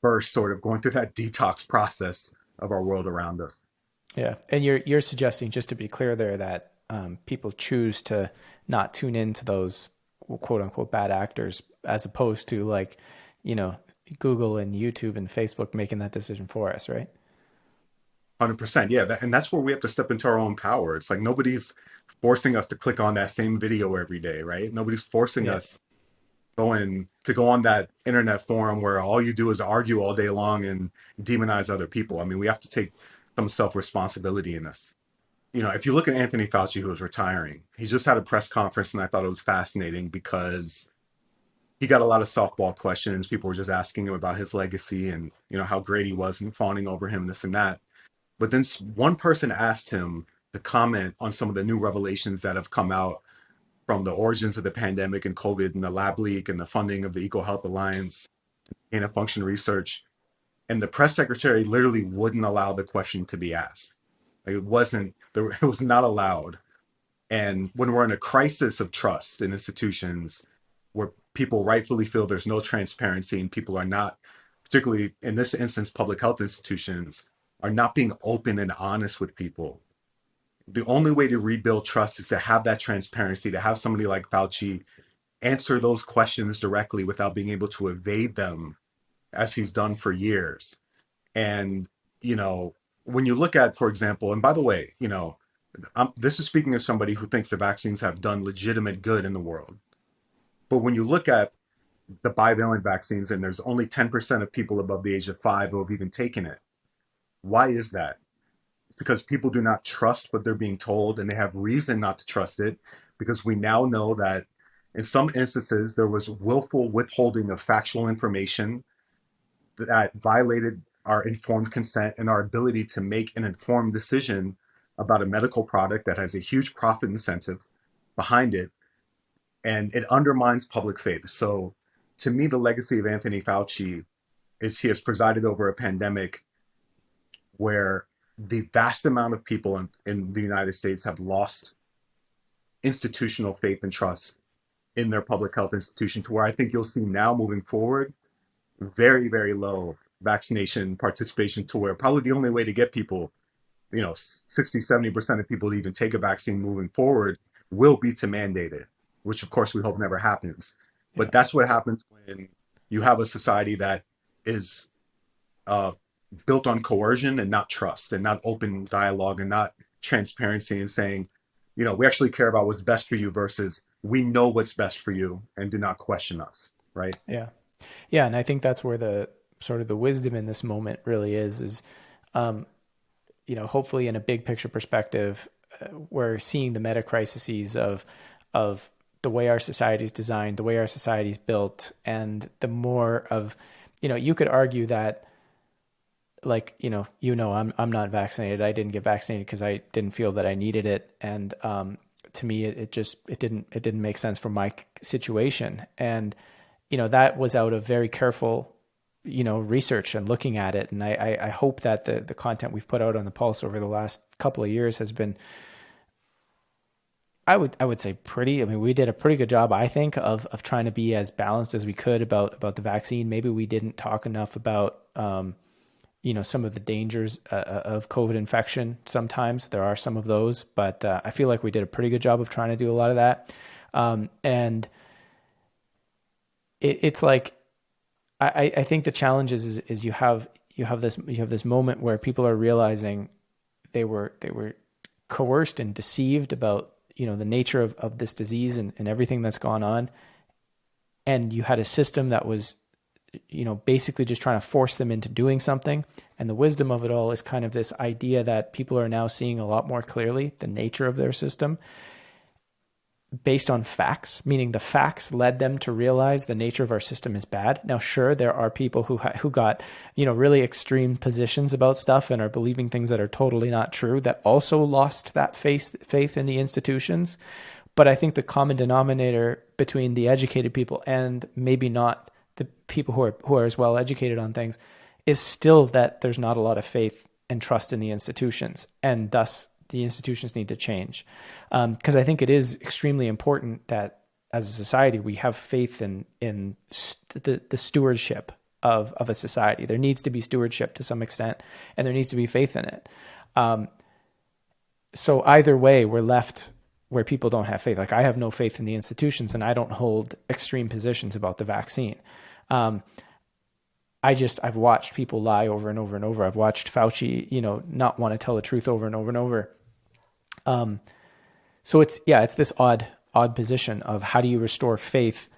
first sort of going through that detox process of our world around us. Yeah, and you're suggesting, just to be clear there, that people choose to not tune into those quote unquote bad actors, as opposed to, like, you know, Google and YouTube and Facebook making that decision for us, right? 100%. Yeah. And that's where we have to step into our own power. It's like nobody's forcing us to click on that same video every day, right? Nobody's forcing Yeah, us going to go on that internet forum where all you do is argue all day long and demonize other people. I mean, we have to take some self responsibility in this. You know, if you look at Anthony Fauci, who is retiring, he just had a press conference, and I thought it was fascinating because he got a lot of softball questions. People were just asking him about his legacy and, you know, how great he was and fawning over him, this and that. But then one person asked him to comment on some of the new revelations that have come out from the origins of the pandemic and COVID and the lab leak and the funding of the EcoHealth Alliance and a function research. And the press secretary literally wouldn't allow the question to be asked. Like, it wasn't there, it was not allowed. And when we're in a crisis of trust in institutions where people rightfully feel there's no transparency and people are not, particularly in this instance, public health institutions, are not being open and honest with people, the only way to rebuild trust is to have that transparency, to have somebody like Fauci answer those questions directly without being able to evade them as he's done for years. And, you know, when you look at, for example, and by the way, you know, this is speaking as somebody who thinks the vaccines have done legitimate good in the world. But when you look at the bivalent vaccines and there's only 10% of people above the age of 5 who have even taken it, why is that? Because people do not trust what they're being told, and they have reason not to trust it, because we now know that in some instances there was willful withholding of factual information that violated our informed consent and our ability to make an informed decision about a medical product that has a huge profit incentive behind it, and it undermines public faith. So to me, the legacy of Anthony Fauci is he has presided over a pandemic where the vast amount of people in the United States have lost institutional faith and trust in their public health institution, to where I think you'll see now moving forward very, very low vaccination participation, to where probably the only way to get people, you know, 60-70% of people to even take a vaccine moving forward will be to mandate it, which of course we hope never happens. yeah, But that's what happens when you have a society that is uh, built on coercion and not trust and not open dialogue and not transparency and saying, you know, we actually care about what's best for you versus we know what's best for you and do not question us, right? yeah, yeah. And I think that's where the sort of the wisdom in this moment really is, um, you know, hopefully in a big picture perspective, we're seeing the meta crises of the way our society is designed, the way our society is built, and the more of, you know, you could argue that, like, I'm not vaccinated. I didn't get vaccinated because I didn't feel that I needed it, and to me, it didn't make sense for my situation, and that was out of very careful research and looking at it. And I hope that the content we've put out on the Pulse over the last couple of years has been, I would say, pretty. I mean, we did a pretty good job, I think, of trying to be as balanced as we could about the vaccine. Maybe we didn't talk enough about some of the dangers of COVID infection. Sometimes there are some of those, but I feel like we did a pretty good job of trying to do a lot of that. And it's like, I think the challenge is you have this moment where people are realizing they were coerced and deceived about the nature of this disease and everything that's gone on, and you had a system that was basically just trying to force them into doing something. And the wisdom of it all is kind of this idea that people are now seeing a lot more clearly the nature of their system based on facts, meaning the facts led them to realize the nature of our system is bad. Now, sure, there are people who got, really extreme positions about stuff and are believing things that are totally not true, that also lost that faith in the institutions. But I think the common denominator between the educated people and maybe not the people who are as well educated on things is still that there's not a lot of faith and trust in the institutions. And thus the institutions need to change. Because I think it is extremely important that as a society, we have faith in the stewardship of a society. There needs to be stewardship to some extent, and there needs to be faith in it. So either way, we're left where people don't have faith. Like I have no faith in the institutions, and I don't hold extreme positions about the vaccine. I've watched people lie over and over and over. I've watched Fauci, not want to tell the truth over and over and over. So it's this odd position of how do you restore faith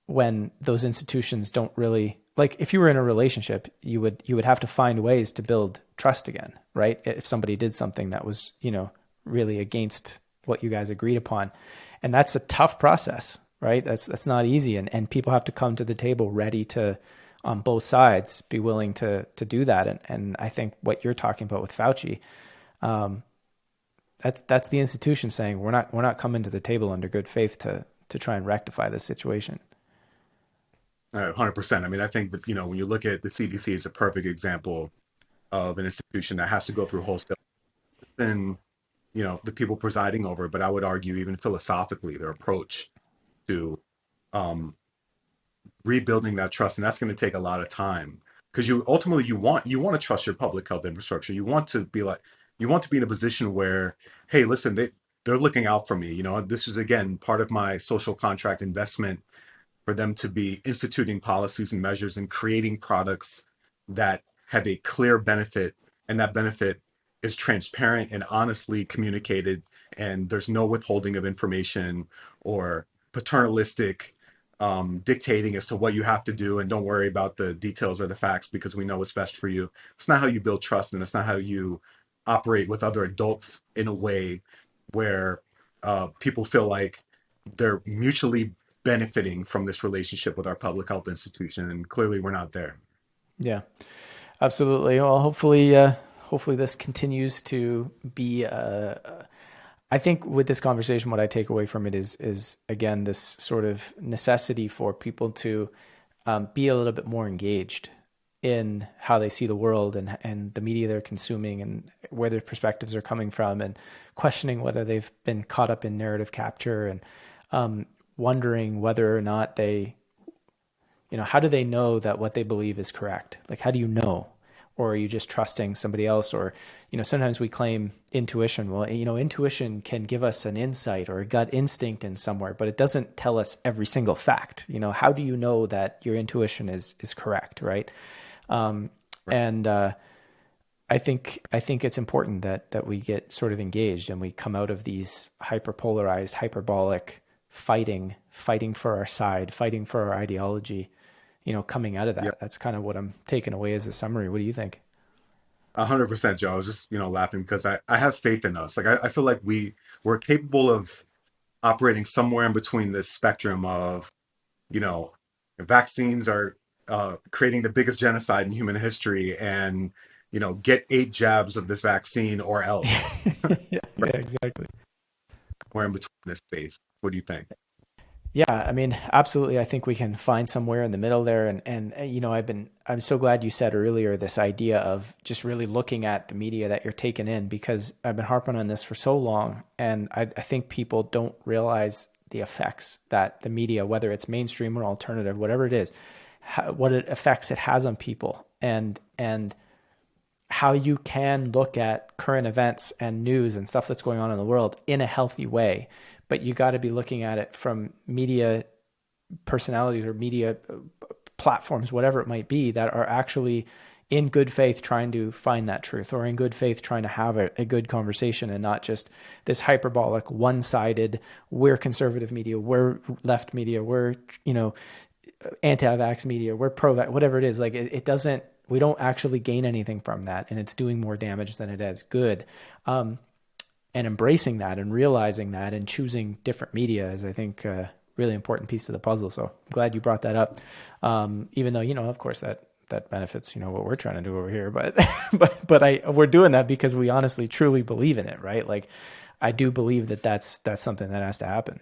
when those institutions don't really, like if you were in a relationship, you would have to find ways to build trust again, right? If somebody did something that was, really against what you guys agreed upon. And that's a tough process, right? That's not easy. And people have to come to the table ready to, on both sides, be willing to do that. And I think what you're talking about with Fauci, that's the institution saying we're not coming to the table under good faith to try and rectify this situation. 100%. I mean, I think that, when you look at the CDC, it's a perfect example of an institution that has to go through wholesale and, the people presiding over it. But I would argue even philosophically, their approach to rebuilding that trust, and that's going to take a lot of time because you want to trust your public health infrastructure. You want to be in a position where, hey, listen, they're looking out for me. This is again part of my social contract investment for them to be instituting policies and measures and creating products that have a clear benefit, and that benefit is transparent and honestly communicated, and there's no withholding of information or paternalistic dictating as to what you have to do, and don't worry about the details or the facts because we know what's best for you. It's not how you build trust, and it's not how you operate with other adults in a way where people feel like they're mutually benefiting from this relationship with our public health institution, and clearly we're not there. Yeah, absolutely. Well, hopefully this continues to be. I think with this conversation, what I take away from it is again this sort of necessity for people to be a little bit more engaged in how they see the world and the media they're consuming and where their perspectives are coming from, and questioning whether they've been caught up in narrative capture, and wondering whether or not they, how do they know that what they believe is correct? Like, how do you know? Or are you just trusting somebody else? Or, sometimes we claim intuition. Well, intuition can give us an insight or a gut instinct in somewhere, but it doesn't tell us every single fact. How do you know that your intuition is correct, right? Right. And I think it's important that we get sort of engaged and we come out of these hyperpolarized, hyperbolic fighting for our side, fighting for our ideology, coming out of that. Yep. That's kind of what I'm taking away as a summary. What do you think? 100%, Joe. I was just, laughing because I have faith in us. Like, I feel like we're capable of operating somewhere in between this spectrum of, vaccines are creating the biggest genocide in human history, and, get 8 jabs of this vaccine or else. Yeah, exactly. We're in between this space. What do you think? Yeah, I mean, absolutely. I think we can find somewhere in the middle there. And I'm so glad you said earlier this idea of just really looking at the media that you're taking in, because I've been harping on this for so long. And I think people don't realize the effects that the media, whether it's mainstream or alternative, whatever it is, what effects it has on people, and how you can look at current events and news and stuff that's going on in the world in a healthy way. But you got to be looking at it from media personalities or media platforms, whatever it might be, that are actually in good faith trying to find that truth, or in good faith trying to have a good conversation, and not just this hyperbolic, one-sided, we're conservative media, we're left media, we're, anti-vax media, we're pro-vax, whatever it is. Like it doesn't, we don't actually gain anything from that, and it's doing more damage than it is good. And embracing that and realizing that and choosing different media is, I think, a really important piece of the puzzle. So I'm glad you brought that up. Even though, of course that benefits, what we're trying to do over here, but we're doing that because we honestly, truly believe in it, right? Like, I do believe that's something that has to happen.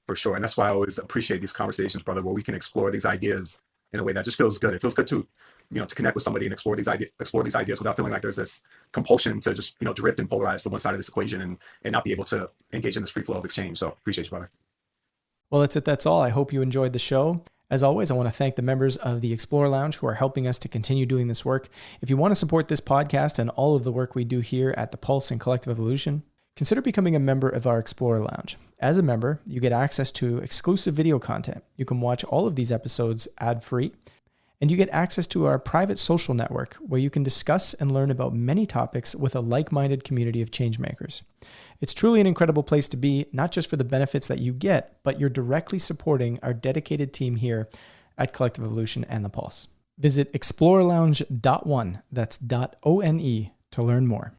For sure. And that's why I always appreciate these conversations, brother, where we can explore these ideas in a way that just feels good. It feels good to to connect with somebody and explore these ideas without feeling like there's this compulsion to just, drift and polarize to one side of this equation and not be able to engage in this free flow of exchange. So appreciate you, brother. Well, that's it. That's all. I hope you enjoyed the show. As always, I want to thank the members of the Explorer Lounge who are helping us to continue doing this work. If you want to support this podcast and all of the work we do here at The Pulse and Collective Evolution, consider becoming a member of our Explorer Lounge. As a member, you get access to exclusive video content. You can watch all of these episodes ad-free, and you get access to our private social network where you can discuss and learn about many topics with a like-minded community of changemakers. It's truly an incredible place to be, not just for the benefits that you get, but you're directly supporting our dedicated team here at Collective Evolution and The Pulse. Visit explorerlounge.one, that's .one, to learn more.